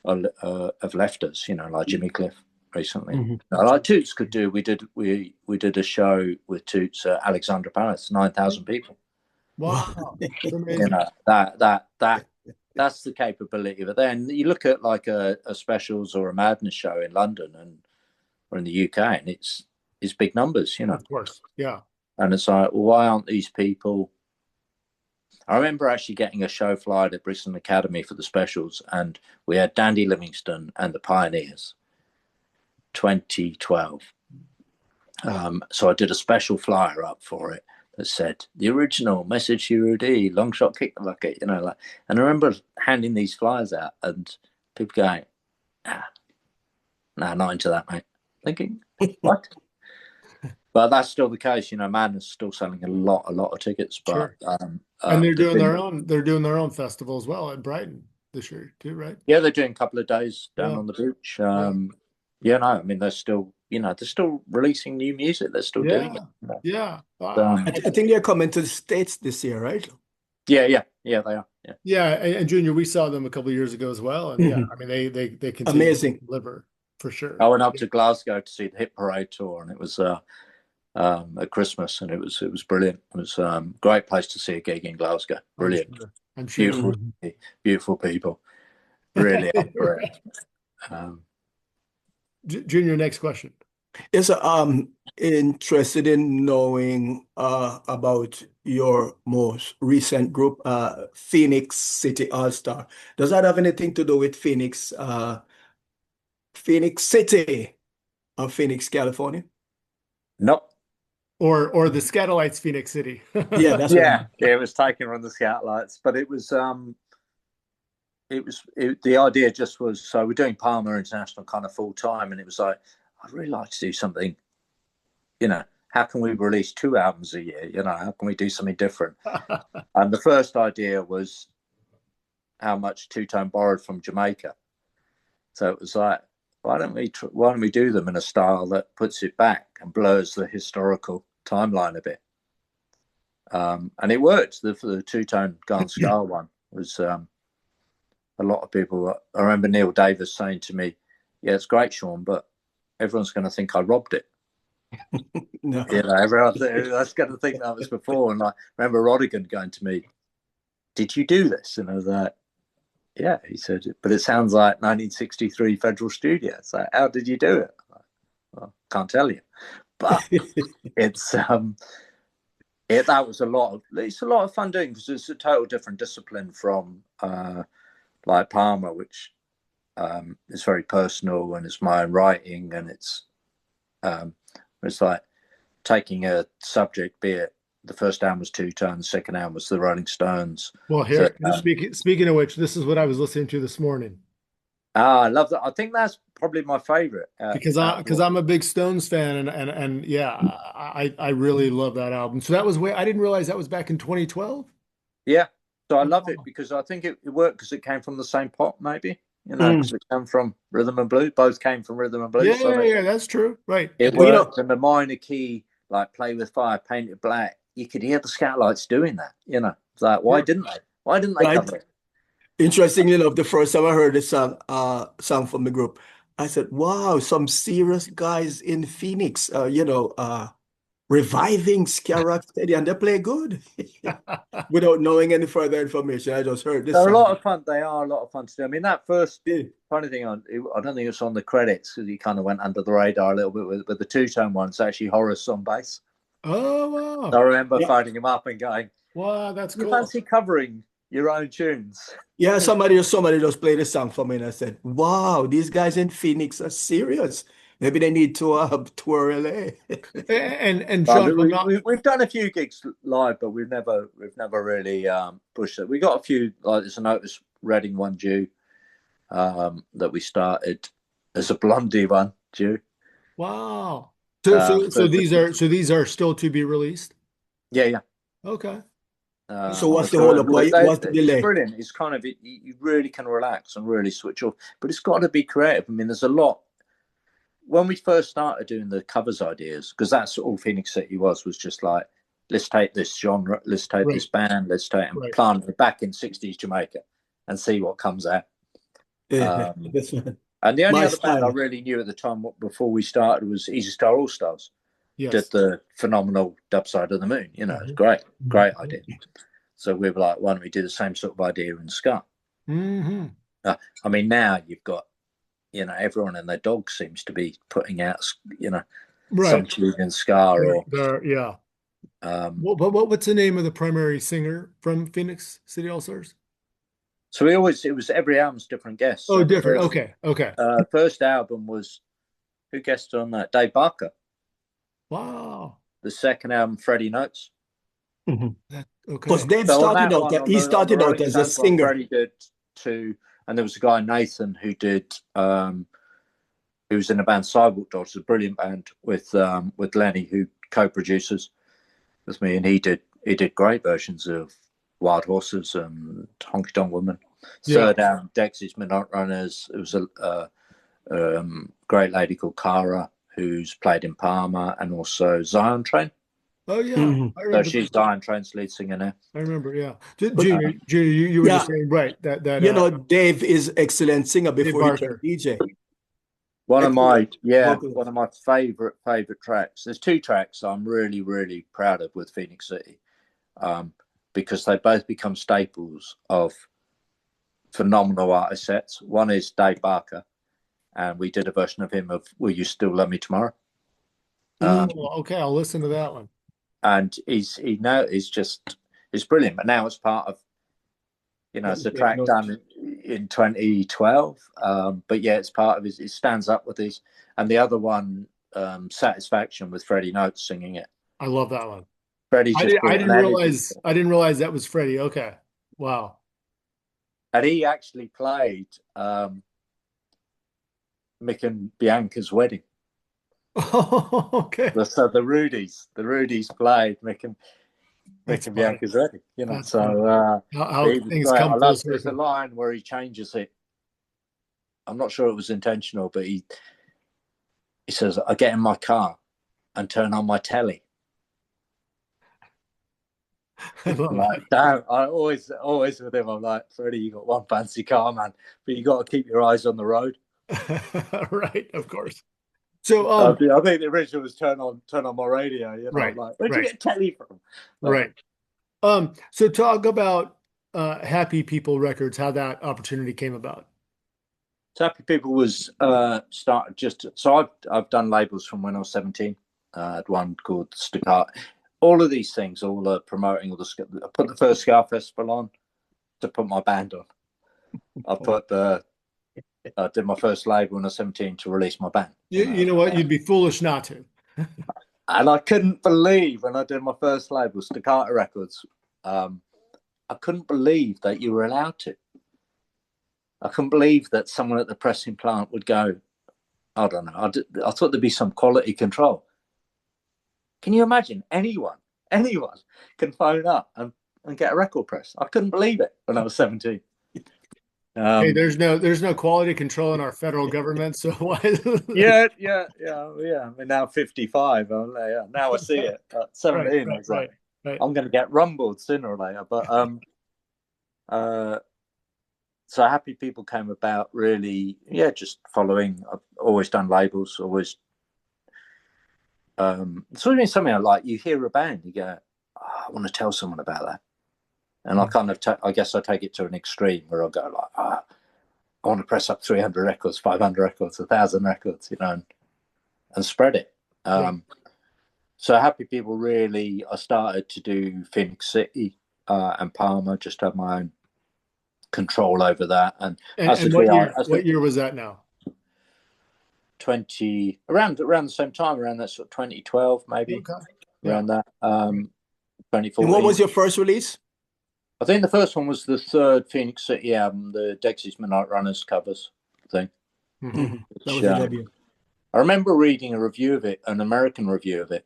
have left us, like Jimmy Cliff recently. Like Toots could do. We did a show with Toots at Alexandra Palace, 9,000 people. Wow, that's amazing. That's the capability. But then you look at like a Specials or a Madness show in London or in the UK, and it's big numbers, Of course, yeah. And it's like, well, why aren't these people? I remember actually getting a show flyer at Brixton Academy for the Specials, and we had Dandy Livingstone and the Pioneers, 2012. So I did a special flyer up for it that said the original Message UD, long shot kick the bucket, and I remember handing these flyers out and people going, not into that, mate. Thinking, what? But that's still the case, Madness is still selling a lot of tickets. But Sure. And they're doing their own festival as well at Brighton. this year too, right? Yeah, they're doing a couple of days down Yeah. on the beach. Yeah, no, I mean they're still releasing new music. They're still doing it. Yeah. I think they're coming to the States this year, right? Yeah, they are. Yeah. Yeah, and Junior, we saw them a couple of years ago as well, and yeah, I mean they continue Amazing. to deliver for sure. I went up to Glasgow to see the Hit Parade tour, and it was at Christmas, and it was brilliant. It was a great place to see a gig in Glasgow. Brilliant, I'm sure. Beautiful people, really up for it. Junior, next question. Yes, interested in knowing about your most recent group, Phoenix City All Star. Does that have anything to do with Phoenix City of Phoenix, California? Nope. Or the Scatolites, Phoenix City. Yeah, that's yeah, it was taken from the Scatolites, but it was the idea just was, so we're doing Pama International kind of full time, and it was like, I'd really like to do something, how can we release 2 albums a year? How can we do something different? And the first idea was how much Two Tone borrowed from Jamaica. So it was like, why don't we do them in a style that puts it back and blurs the historical timeline a bit? And it worked. The Two Tone Gone Ska one was a lot of people. I remember Neil Davis saying to me, "Yeah, it's great, Sean, but everyone's going to think I robbed it." No. Everyone's going to think that was before. And I remember Rodigan going to me, "Did you do this?" And I was like, "Yeah." He said, "But it sounds like 1963 Federal Studio." It's like, "How did you do it?" Like, well, can't tell you, but it's that was it's a lot of fun doing, because it's a total different discipline from like Pama, which is very personal, and it's my own writing, and it's like taking a subject, be it the first album was Two Tone, the second album was the Rolling Stones. Well, here, speaking of which, this is what I was listening to this morning. I love that. I think that's probably my favorite, because I'm a big Stones fan, and yeah, I really love that album. So that was I didn't realize that was back in 2012. Yeah, so I love it because I think it worked because it came from the same pot, maybe. Because it came from rhythm and blues. Both came from rhythm and blues. Yeah, that's true. Right. It worked, and the minor key, like Play With Fire, Paint It Black, you could hear the Scatolites doing that. It's like, why didn't they? Why didn't they cover it? Interestingly enough, the first time I heard the song from the group, I said, "Wow, some serious guys in Phoenix, reviving Ska Rocksteady, and they play good." Without knowing any further information, I just heard this. They're a lot of fun. They are a lot of fun to do. I mean, that first funny thing, I don't think it's on the credits because he kind of went under the radar a little bit with the Two Tone one. It's actually Horace on bass. Oh, wow. I remember phoning him up and going, "Wow, that's cool. You fancy covering your own tunes?" Yeah, somebody just played a song for me, and I said, "Wow, these guys in Phoenix are serious. Maybe they need to tour LA." And Sean, we've done a few gigs live, but we've never really pushed it. We got a few, like there's an Otis Redding one due that we started as a Blondie one due. Wow. So these are still to be released? Yeah. Okay. So what's the hold up? What's the delay? It's brilliant. It's kind of you really can relax and really switch off, but it's got to be creative. I mean, there's a lot. When we first started doing the covers ideas, because that's all Phoenix City was just like, let's take this genre, let's take this band, let's take and plant it back in 60s Jamaica and see what comes out. And the only other band I really knew at the time before we started was Easy Star All Stars. Yes. Did the phenomenal Dub Side of the Moon. It's great idea. So we were like, why don't we do the same sort of idea in ska? Mm-hmm. I mean, now you've got, everyone and their dog seems to be putting out, some tune in ska what's the name of the primary singer from Phoenix City All Stars? So it was every album's different guests. Oh, different. Okay. First album was, who guested on that? Dave Barker. Wow. The second album, Freddie Notes. Mm-hmm. Because Dave started out, he started out as a singer. Freddie did two, and there was a guy, Nathan, who did, who was in the band Sidewalk Dogs, a brilliant band with Lenny, who co-produces with me, and he did great versions of Wild Horses and Honky Tonk Woman. Third album, Dexys Midnight Runners. It was a great lady called Cara who's played in Pama, and also Zion Train. Oh yeah, Mhm. I So remember. she's Zion Train's lead singer now. I remember. Yeah, Junior, you were Yeah. just saying right that You know, Dave is excellent singer Dave before he Barker. turned DJ. One of my vocalist. favorite tracks. There's two tracks I'm really, really proud of with Phoenix City, because they both become staples of phenomenal artist sets. One is Dave Barker, and we did a version of him of "Will You Still Love Me Tomorrow?" Okay, I'll listen to that one. And it's brilliant. But now it's part of, it's a track done in 2012. But yeah, it's part of it. It stands up with these. And the other one, Satisfaction, with Freddie Notes singing it. I love that one. Freddie just I didn't realize that was Freddie. Okay, wow. And he actually played Mick and Bianca's wedding. Oh, okay. So the Rudies played Mick and Bianca's wedding. That's so how things come full circle. There's a line where he changes it. I'm not sure it was intentional, but he says, "I get in my car and turn on my telly." Like, damn, I always with him, I'm like, "Freddie, you got one fancy car, man, but you got to keep your eyes on the road." Right, of course. So I think the original was turn on my radio. Right, like, where'd you get telly from? Right. So talk about Happy People Records, how that opportunity came about. So Happy People was started just. So I've done labels from when I was 17. I had one called Staccato. All of these things, all are promoting all the. I put the first Ska Festival on to put my band on. I did my first label when I was 17 to release my band. You know what? You'd be foolish not to. And I couldn't believe when I did my first label, Staccato Records, I couldn't believe that you were allowed to. I couldn't believe that someone at the pressing plant would go, I don't know. I thought there'd be some quality control. Can you imagine anyone can phone up and get a record press? I couldn't believe it when I was 17. Hey, there's no quality control in our federal government, so why? Yeah. I mean, now 55. Now I see it. At 17, I was like, I'm going to get rumbled sooner or later. But so Happy People came about really, just following. I've always done labels, always. It's always something I like. You hear a band, you go, I want to tell someone about that. And I kind of, I guess I take it to an extreme where I go like, I want to press up 300 records, 500 records, 1,000 records, and spread it. So Happy People really, I started to do Phoenix City and Palma, just have my own control over that. And what year was that now? Around the same time, around that sort of 2012, maybe. Okay. Around that. 2014. And what was your first release? I think the first one was the third Phoenix City album, the Dexys Midnight Runners covers thing. Mm-hmm. That was a debut. I remember reading a review of it, an American review of it,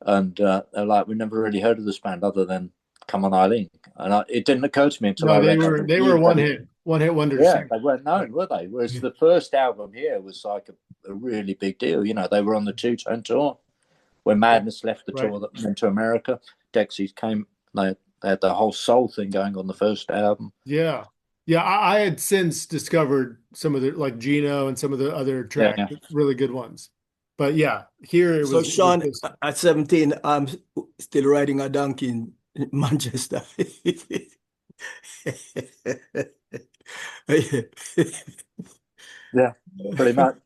and they're like, "We never really heard of this band other than Come On Eileen," and it didn't occur to me until they were one hit wonders. Yeah, they weren't known, were they? Whereas the first album here was like a really big deal. They were on the two-tone tour when Madness left the tour that went to America. Dexys came. They had the whole soul thing going on the first album. Yeah. I had since discovered some of the, like Gino and some of the other tracks, really good ones. But yeah, here it was. So Sean, at 17, I'm still riding a donkey in Manchester. Yeah, pretty much.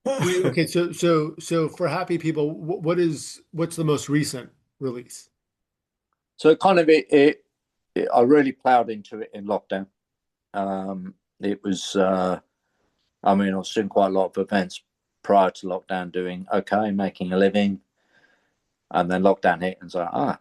Okay, so for Happy People, what's the most recent release? So kind of it I really plowed into it in lockdown. It was I was doing quite a lot of events prior to lockdown, making a living, and then lockdown hit, and it's like,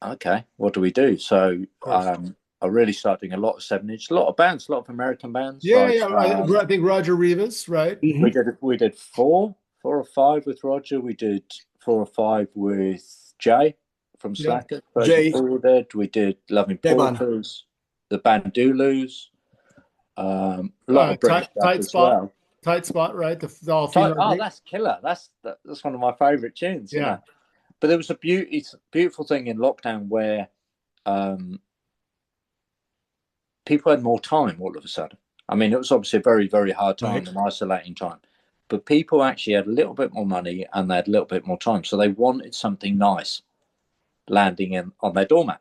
okay, what do we do? So I really started doing a lot of 7-inch, a lot of bands, a lot of American bands. I think Roger Rivas, right? Mm-hmm. We did 4 or 5 with Roger. We did 4 or 5 with Jay from Yeah. Slacker, Jay. Forwarded. We did Loving Devon. Paupers, the Bandulus, a lot of British stuff Tight as spot. well. Tight spot, right? The all female group. That's killer. That's one of my favourite tunes. Yeah. You know? But there was a beautiful thing in lockdown where people had more time all of a sudden. I mean, it was obviously a very, very hard time, an isolating time. But people actually had a little bit more money and they had a little bit more time. So they wanted something nice landing on their doormat.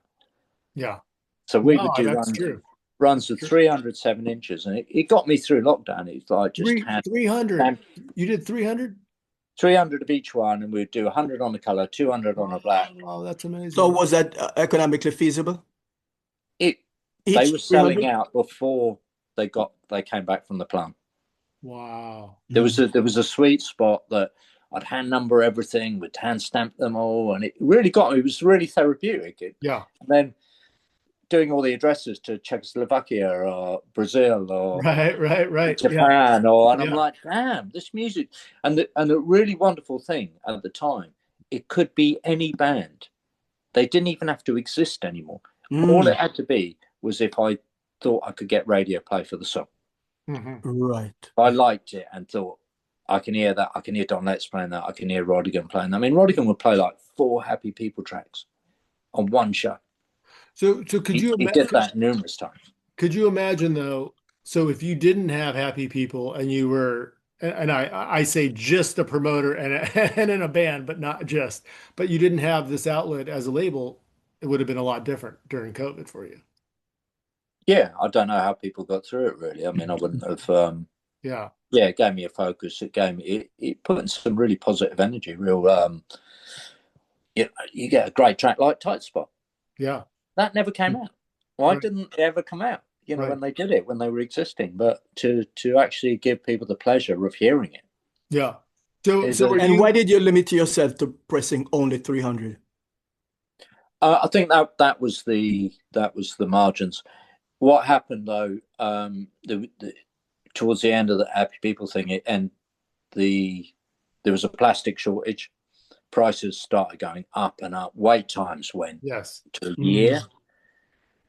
Yeah. So we would do runs of 307 inches. And it got me through lockdown. It's like just 300. You did 300? 300 of each one. And we'd do 100 on the color, 200 on the black. Oh, that's amazing. So was that economically feasible? They were selling out before they came back from the plant. Wow. There was a sweet spot that I'd hand number everything, would hand stamp them all, and it really got me. It was really therapeutic. And then doing all the addresses to Czechoslovakia or Brazil or right Japan, and I'm like, damn, this music. And the really wonderful thing at the time, it could be any band. They didn't even have to exist anymore. All it had to be was if I thought I could get radio play for the song. Right. I liked it and thought, I can hear that. I can hear Don Letts playing that. I can hear Rodigan playing that. I mean, Rodigan would play like 4 Happy People tracks on one show. So could you imagine? He did that numerous times. Could you imagine though? So if you didn't have Happy People and you were, and I say just a promoter and in a band, but not just, but you didn't have this outlet as a label, it would have been a lot different during COVID for you. Yeah, I don't know how people got through it really. I mean, I wouldn't have. It gave me a focus. It put in some really positive energy. Real, you get a great track like Tight Spot. Yeah, that never came out. Why didn't it ever come out? You know, when they did it, when they were existing, but to actually give people the pleasure of hearing it. Yeah. And why did you limit yourself to pressing only 300? I think that was the margins. What happened though, towards the end of the Happy People thing, there was a plastic shortage. Prices started going up and up. Wait times went to a year.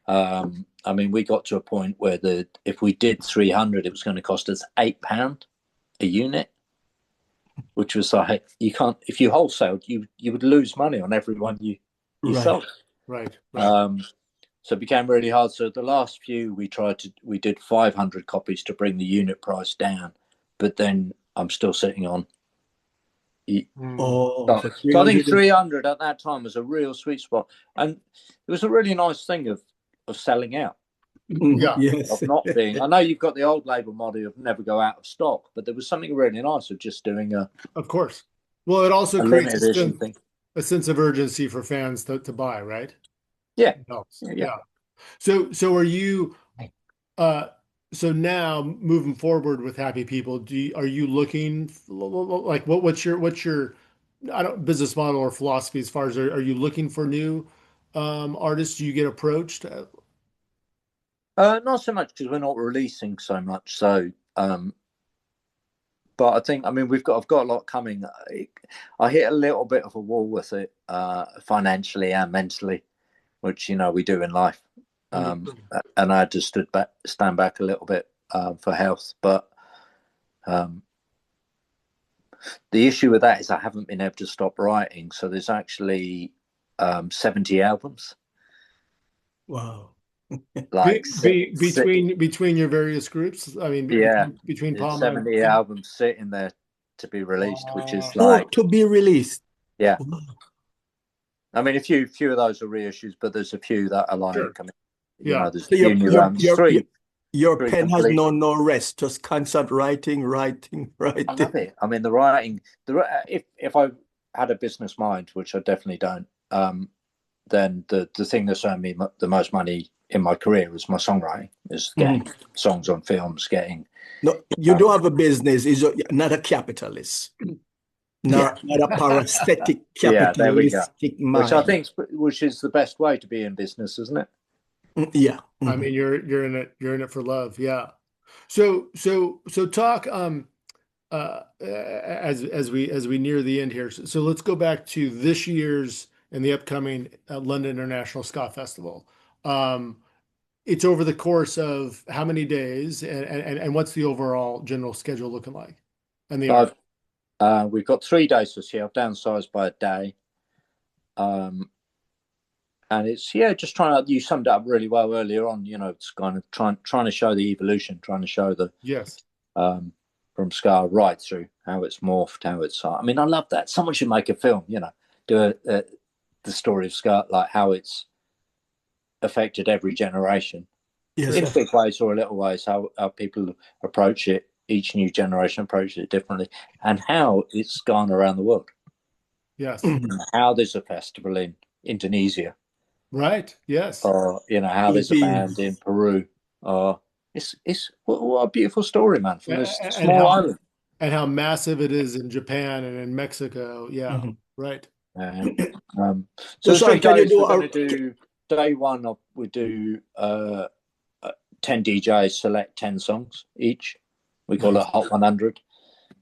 I mean, we got to a point where if we did 300, it was going to cost us £8 a unit, which was like, you can't, if you wholesaled, you would lose money on every one you sold. Right. So it became really hard. So the last few we did 500 copies to bring the unit price down, but then I'm still sitting on. So I think 300 at that time was a real sweet spot, and it was a really nice thing of selling out. Of not being. I know you've got the old label model of never go out of stock, but there was something really nice of just doing Of course. Well, it also creates a sense of urgency for fans to buy, right? Yeah. So are you? So now moving forward with Happy People, are you looking like what's your business model or philosophy as far as are you looking for new artists? Do you get approached? Not so much because we're not releasing so much. So, but I think I've got a lot coming. I hit a little bit of a wall with it financially and mentally, which we do in life. And I had to stand back a little bit for health. But the issue with that is I haven't been able to stop writing. So there's actually 70 albums. Wow. Like between your various groups. I mean, between Pama 70 albums sitting there to be released, which is like to be released. Yeah. I mean, a few of those are reissues, but there's a few that are like, there's a few new ones. Your pen has no rest, just constant writing. I love it. I mean, the writing. If I had a business mind, which I definitely don't, then the thing that's earned me the most money in my career is my songwriting. Is getting songs on films, getting. No, you don't have a business. You're not a capitalist. Not a parasitic capitalistic mind. Which I think is the best way to be in business, isn't it? Yeah. I mean, you're in it for love. Yeah. So talk as we near the end here. So let's go back to this year's and the upcoming London International Ska Festival. It's over the course of how many days, and what's the overall general schedule looking like? And we've got 3 days this year. I've downsized by a day. And it's, just trying to, you summed it up really well earlier on, it's kind of trying to show the evolution, trying to show the, from ska right through how it's morphed, how it's, I mean, I love that. Someone should make a film, do the story of ska, like how it's affected every generation. Yes, in big ways or little ways, how people approach it, each new generation approaches it differently, and how it's gone around the world. Yes. How there's a festival in Indonesia. Right. Yes. Or how there's a band in Peru. It's what a beautiful story, man, from this small island. And how massive it is in Japan and in Mexico. Yeah. Right. So Sean, can you do day one of, we do 10 DJs select 10 songs each. We call it Hot 100.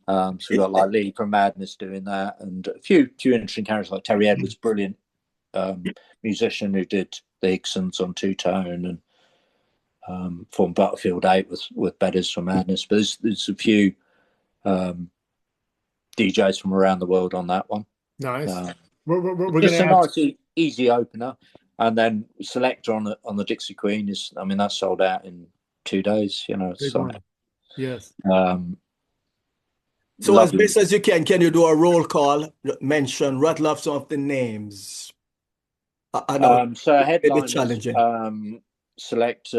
So we got like Lee from Madness doing that, and a few interesting characters like Terry Edwards, brilliant musician who did the Higsons on Two Tone and formed Battlefield 8 with Bedders from Madness. But there's a few DJs from around the world on that one. Nice. We're just gonna a nice easy opener, and then Selector on the Dixie Queen is, I mean, that's sold out in 2 days. Yes. So as best as you can you do a roll call, rattle off some of the names? I know so headliners, select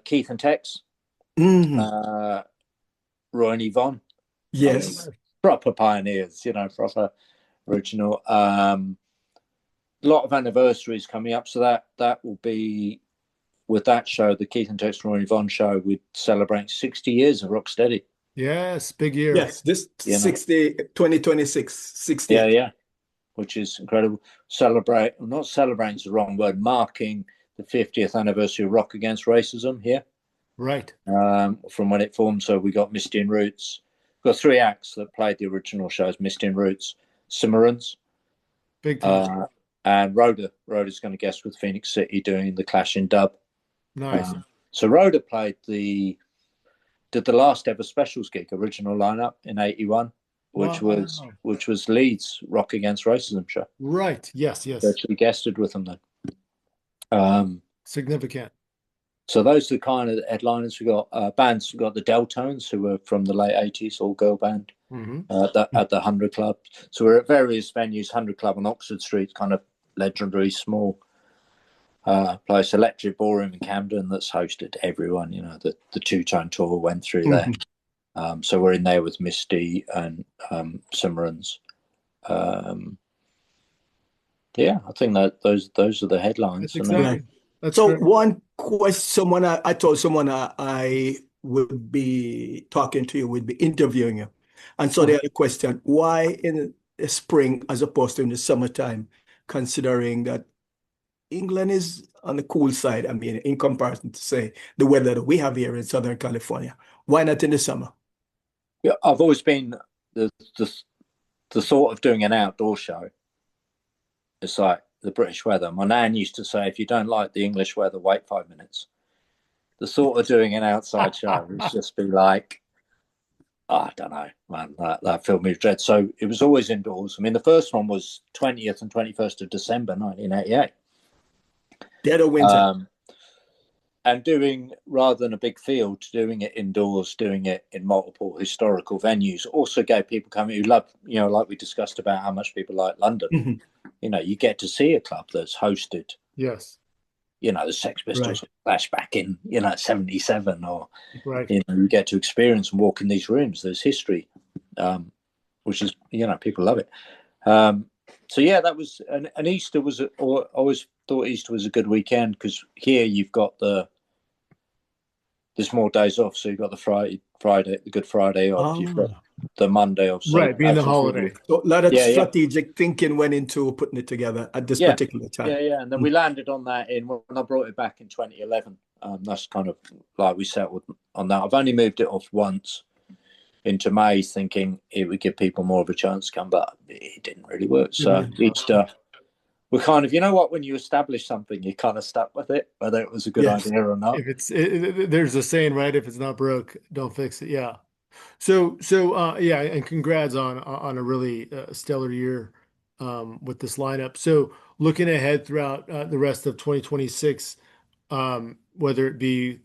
Keith and Tex, Roy and Yvonne. Yes. Proper pioneers, proper original. A lot of anniversaries coming up, so that will be, with that show, the Keith and Tex, Roy and Yvonne show, we'd celebrate 60 years of Rocksteady. Yes, big year. Yes, this 2026, 60. Yeah, which is incredible. Not celebrating is the wrong word, marking the 50th anniversary of Rock Against Racism here. Right. From when it formed. So we got Misty and Roots. We've got 3 acts that played the original shows, Misty and Roots, Cimarrons. Big time. And Rhoda. Rhoda's going to guest with Phoenix City doing the Clash in dub. Nice. So Rhoda did the last ever specials gig, original lineup in 81, which was Leeds Rock Against Racism show. Right. Yes. So she guested with them then. Significant. So those are the kind of headliners. We got bands. We got the Deltones, who were from the late 80s, all girl band at the 100 Club. So we're at various venues. 100 Club on Oxford Street, kind of legendary small place. Electric Ballroom in Camden, that's hosted everyone. The Two Tone tour went through there. So we're in there with Misty and Cimarrons. I think that those are the headlines. That's exciting. So great. One question, I told someone I would be talking to you, would be interviewing you. And so they had a question, why in the spring as opposed to in the summertime, considering that England is on the cool side, I mean, in comparison to, say, the weather that we have here in Southern California? Why not in the summer? Yeah, I've always been the thought of doing an outdoor show. It's like the British weather. My nan used to say, if you don't like the English weather, wait 5 minutes. The thought of doing an outside show would just be like, I don't know, man, that filled me with dread. So it was always indoors. I mean, the first one was 20th and 21st of December, 1988. Dead of winter. And doing, rather than a big field, doing it indoors, doing it in multiple historical venues, also gave people coming who love, like we discussed about how much people like London. You get to see a club that's hosted. Yes. The Sex Pistols flashback in, 77, or, right. You get to experience and walk in these rooms. There's history, which is, people love it. So yeah, that was, and Easter was, or I always thought Easter was a good weekend, because here you've got there's more days off. So you've got the Friday, the Good Friday off. You've got the Monday off. So right, being the holiday. So a lot of strategic thinking went into putting it together at this particular time. Yeah. And then we landed on that when I brought it back in 2011. That's kind of like we settled on that. I've only moved it off once into May, thinking it would give people more of a chance to come, but it didn't really work. So Easter, we're kind of, you know what, when you establish something, you're kind of stuck with it, whether it was a good Yes. idea or not. If there's a saying, right? If it's not broke, don't fix it. Yeah. Yeah, and congrats on a really stellar year with this lineup. So looking ahead throughout the rest of 2026, whether it be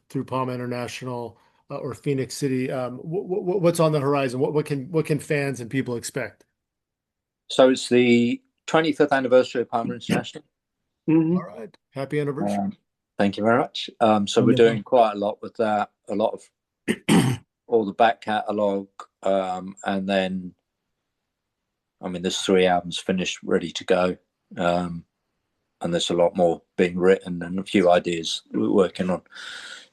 through Pama International or Phoenix City, what's on the horizon? What can fans and people expect? So it's the 25th anniversary of Pama International. All right, happy anniversary. Thank you very much. So we're doing quite a lot with that, a lot of all the back catalogue, and then, I mean, there's 3 albums finished, ready to go, and there's a lot more being written and a few ideas we're working on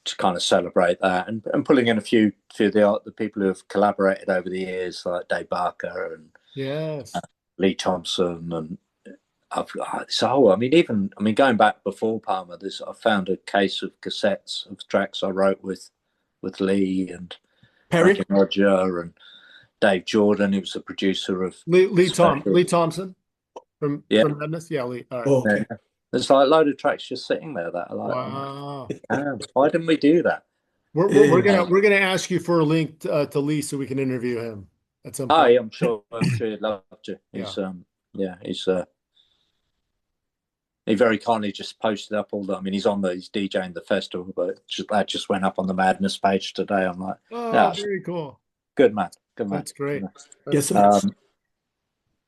to kind of celebrate that, and pulling in a few of the people who have collaborated over the years, like Dave Barker and Lee Thompson, and going back before Palmer, I found a case of cassettes of tracks I wrote with Lee and Perry, Roger and Dave Jordan, who was the producer of Lee Thompson from Madness. Yeah, Lee. All right. Oh, okay. There's like a load of tracks just sitting there that are like, Wow. Why didn't we do that? We're gonna ask you for a link to Lee so we can interview him at some point. Yeah, I'm sure he'd love to. He's he very kindly just posted up he's he's DJing the festival, but that just went up on the Madness page today. I'm like, very cool. Good man. That's great. Yes, sir.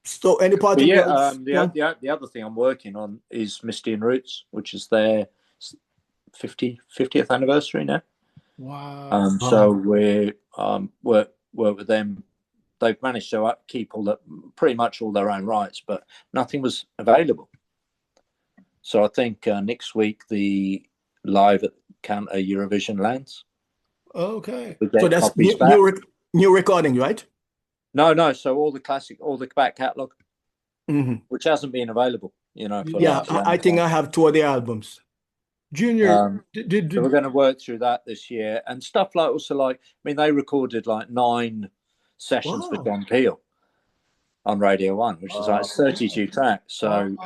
So any part of the other thing I'm working on is Misty and Roots, which is their 50th anniversary now. Wow. So we work with them. They've managed to keep pretty much all their own rights, but nothing was available. So I think next week the live at Counter Eurovision lands. Okay. So that's new recording, right? No. So all the back catalogue, which hasn't been available, I think I have 2 of the albums. Junior, so we're going to work through that this year, and stuff they recorded like 9 sessions for John Peel on Radio 1, which is like 32 tracks. So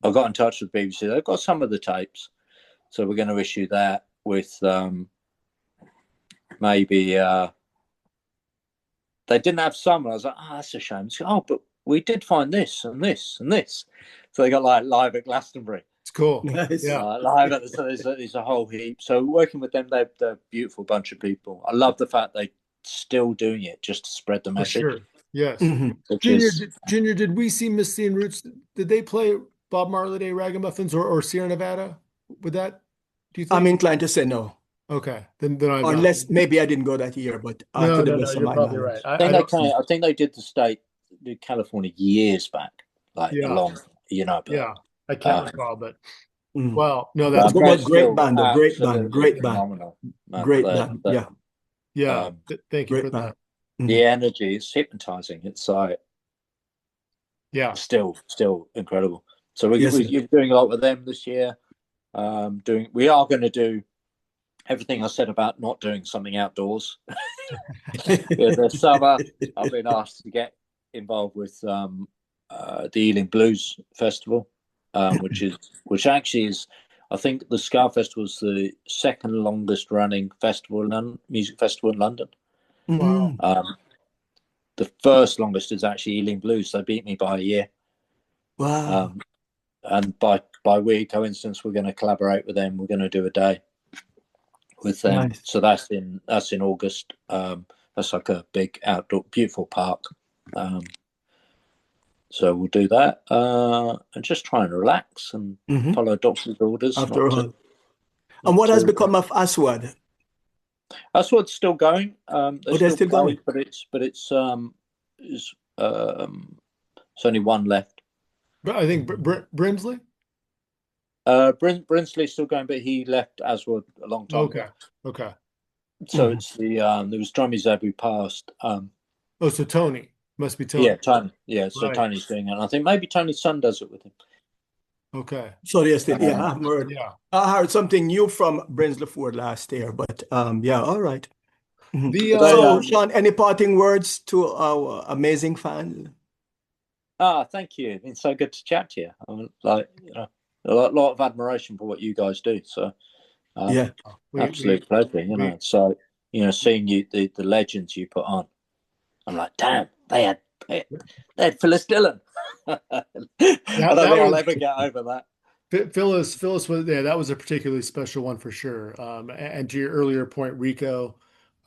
I got in touch with BBC. They've got some of the tapes, so we're going to issue that with maybe. They didn't have some. And I was like, that's a shame. But we did find this and this and this. So they got like live at Glastonbury. It's cool. Nice. Yeah. Live at there's a whole heap. So working with them, they're a beautiful bunch of people. I love the fact they're still doing it just to spread the message. For sure. Yes. Mm-hmm. Junior, did we see Misty and Roots? Did they play Bob Marley Day Ragamuffins or Sierra Nevada? Would that? Do you think? I'm inclined to say no. Okay, then I unless maybe I didn't go that year, but no, you're probably right. I think they did the California years back, like long, but, yeah, I can't recall, but well, no, that's great band, great band. Yeah. Thank you for that. The energy is hypnotizing. It's like, still incredible. So we're doing a lot with them this year. We are going to do everything I said about not doing something outdoors. This summer, I've been asked to get involved with the Ealing Blues Festival, which actually is, I think the Ska Festival is the second longest running music festival in London. Wow. The first longest is actually Ealing Blues. They beat me by a year. Wow. And by weird coincidence, we're going to collaborate with them. We're going to do a day with them. Nice. So that's in August. That's like a big outdoor, beautiful park. So we'll do that and just try and relax and follow doctor's orders. After all. And what has become of Aswad? Aswad's still going. They're still going, but it's only one left. But I think Brimsley. Brinsley's still going, but he left Aswad a long time ago. Okay. So it's there was Drummy Zeb who passed. So Tony must be Tony. Yeah, Tony. Yeah, so right. Tony's doing it. And I think maybe Tony's son does it with him. Okay. So yes, I heard something new from Brinsley Ford last year, but all right. So Sean, any parting words to our amazing fans? Thank you. It's been so good to chat to you. I mean, like, you know, a lot of admiration for what you guys do. So, Yeah. absolute pleasure. You know, so you know, seeing you the legends you put on, I'm like, damn, they had Phyllis Dillon. I don't think I'll ever get over that. Phyllis was that was a particularly special one for sure. And to your earlier point, Rico,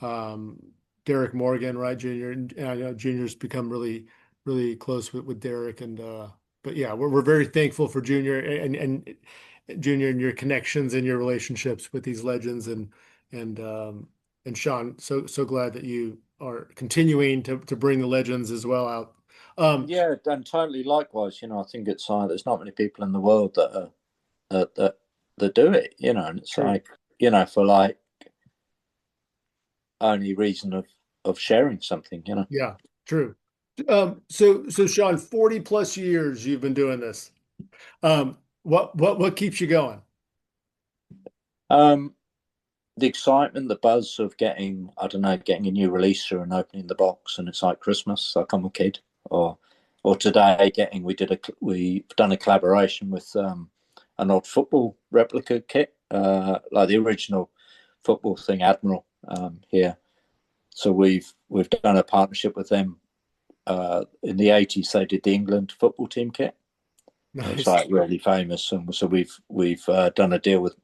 Derek Morgan, right, Junior, and I know Junior's become really, really close with Derek, and but yeah, we're very thankful for Junior and Junior and your connections and your relationships with these legends, and Sean, so glad that you are continuing to bring the legends as well out. Yeah, and totally likewise. You know, I think it's there's not many people in the world that do it. You know, and it's True. like, you know, for like only reason of sharing something. You know. Yeah, true. So Sean, 40 plus years you've been doing this. What keeps you going? The excitement, the buzz of getting a new release through and opening the box, and it's like Christmas, like I'm a kid. Or today, we've done a collaboration with an old football replica kit, like the original football thing, Admiral, here. So we've done a partnership with them. In the 80s, they did the England football team kit. Nice. It's like really famous, and so we've done a deal with.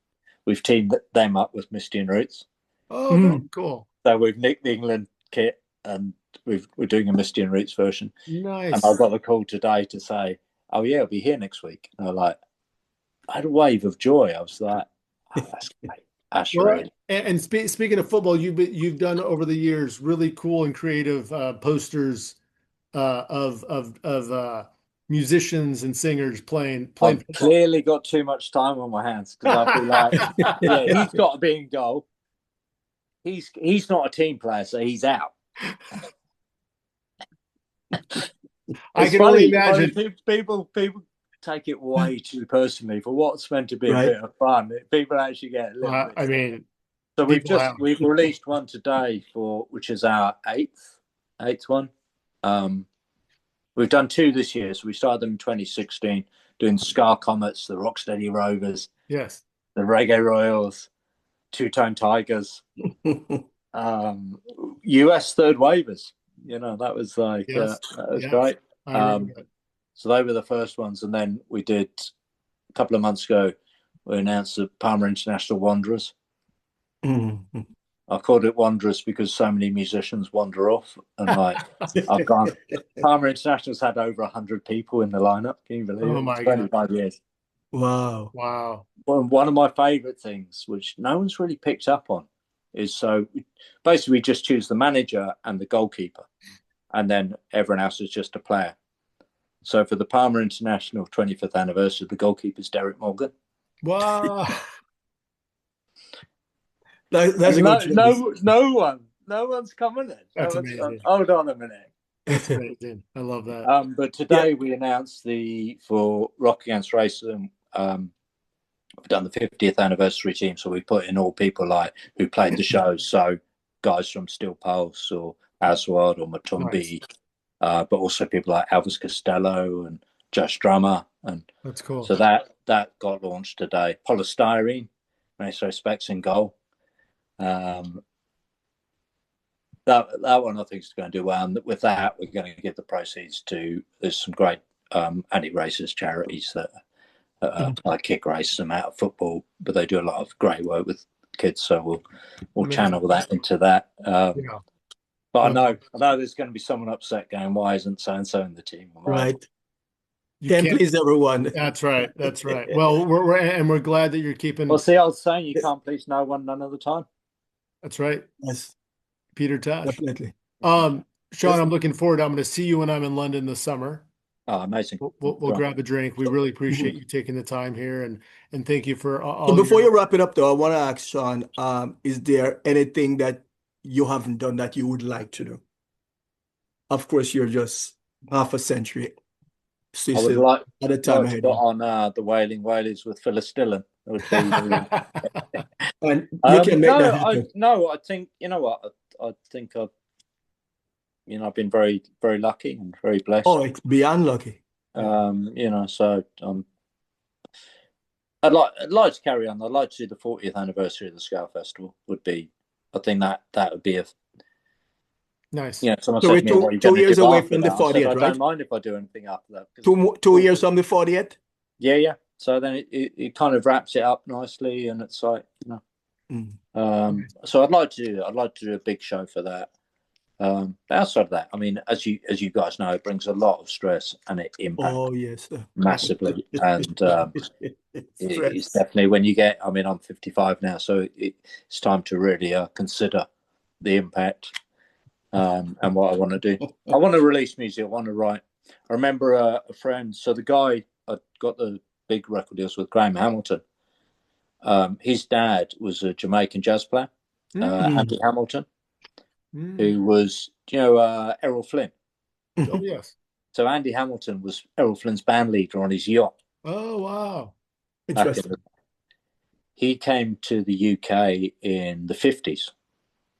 We've teamed them up with Misty and Roots. Oh, very cool. So we've nicked the England kit, and we're doing a Misty and Roots version. Nice. And I got the call today to say, "Oh yeah, I'll be here next week." And I had a wave of joy. I was like, "Oh, that's great." That's right. And speaking of football, you've done over the years really cool and creative posters of musicians and singers playing I've football. clearly got too much time on my hands, because I'll be like, yeah, he's got to be in goal. He's not a team player, so he's out. I can only imagine. People take it way too personally for what's meant to be Right. a bit of fun. People actually get a little bit. I mean, so we've released one today which is our eighth one. We've done 2 this year. So we started them in 2016, doing Ska Comets, the Rocksteady Rovers, yes, the Reggae Royals, Two Tone Tigers, US Third Wavers. You know, that was like that was great. So they were the first ones, and then we did a couple of months ago. We announced the Pama International Wanderers. Mm-hmm. I called it Wanderers because so many musicians wander off, and like I've gone. Pama International's had over 100 people in the lineup. Can you believe it? Oh my 25 God. years. Wow. One of my favourite things, which no one's really picked up on, is so basically we just choose the manager and the goalkeeper, and then everyone else is just a player. So for the Pama International 25th anniversary, the goalkeeper is Derek Morgan. Wow. That's a good No one's coming in. That's amazing. Hold on a minute. That's amazing. I love that. But today we announced for Rock Against Racism, we've done the 50th anniversary team. So we put in all people like who played the shows. So guys from Steel Pulse or Aswad or Matumbi, but also people like Elvis Costello and Josh Drummer. And that's cool. So that got launched today. Polystyrene, Maestro Specs in goal. That one I think is going to do well, and with that we're going to give the proceeds to. There's some great anti-racist charities that like Kick Racism out of football, but they do a lot of great work with kids. So we'll channel that into that. But I know there's going to be someone upset going, "Why isn't so and so in the team?" Right. Can't please everyone. That's right. Well, we're glad that you're keeping. Well, see, I was saying you can't please no one none of the time. That's right. Yes. Peter Tosh. Definitely. Sean, I'm looking forward. I'm going to see you when I'm in London this summer. Oh, amazing. We'll grab a drink. We really appreciate you taking the time here, and thank you for all. So before you wrap it up, though, I want to ask Sean, is there anything that you haven't done that you would like to do? Of course, you're just half a century. So I would like at a time ahead on the Wailing Whalers with Phyllis Dillon. and you can make that happen. I think, you know what, I think I've been very, very lucky and very blessed. Oh, it's beyond lucky. So I'd like to carry on. I'd like to do the 40th anniversary of the Ska Festival. I think that would be a Nice. Someone So said we're to me, "What are you going to years do away after from the that?" I said, 40th, "I right? don't mind if I do anything after that." Two years from the 40th? Yeah. So then it kind of wraps it up nicely, and it's like, So I'd like to do a big show for that. But outside of that, I mean, as you guys know, it brings a lot of stress and it impacts Oh, yes, sir. massively. And it's Stress. definitely when you get, I mean, I'm 55 now, so it's time to really consider the impact and what I want to do. I want to release music. I want to write. I remember a friend, so the guy I got the big record deals with, Graham Hamilton. His dad was a Jamaican jazz player, Andy Hamilton, who was, Errol Flynn. Oh, yes. So Andy Hamilton was Errol Flynn's band leader on his yacht. Oh, wow. Interesting. He came to the UK in the 50s.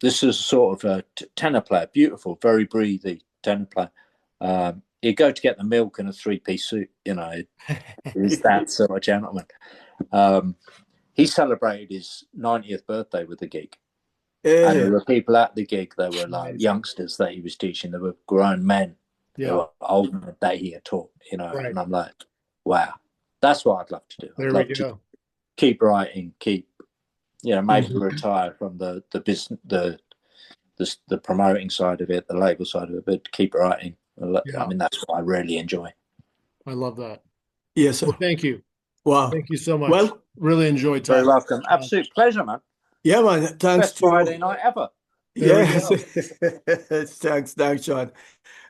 This is sort of a tenor player, beautiful, very breathy tenor player. He'd go to get the milk in a three-piece suit, he's that sort of gentleman. He celebrated his 90th birthday with the gig. And there were people at the gig, there were like youngsters that he was teaching, there were grown men who were older than that he had taught, Right. And I'm like, wow, that's what I'd love to do. There we go. Keep writing, maybe retire from the business, the promoting side of it, the label side of it, but keep writing. I mean, that's what I really enjoy. I love that. Yes, sir. Well, thank you. Wow. Thank you so much. Well, really enjoyed talking. Very welcome. Absolute pleasure, man. Yeah, man. Thanks Best Friday night ever. Yes. Thanks, Sean.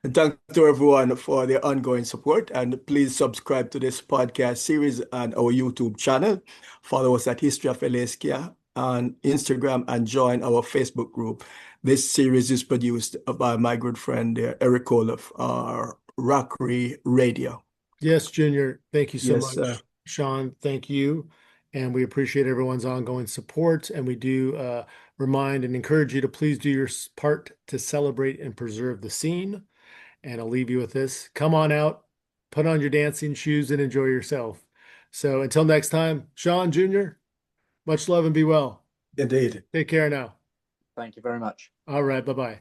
And thanks to everyone for their ongoing support. And please subscribe to this podcast series on our YouTube channel. Follow us at History of LA Ska on Instagram and join our Facebook group. This series is produced by my good friend Eric Kohler of Rockery Radio. Yes, Junior. Thank you so Yes, much. Sean, thank you. And we appreciate everyone's ongoing support. And we do remind and encourage you to please do your part to celebrate and preserve the scene. And I'll leave you with this. Come on out, put on your dancing shoes, and enjoy yourself. So until next time, Sean, Junior, much love and be well. Indeed. Take care now. Thank you very much. All right. Bye-bye.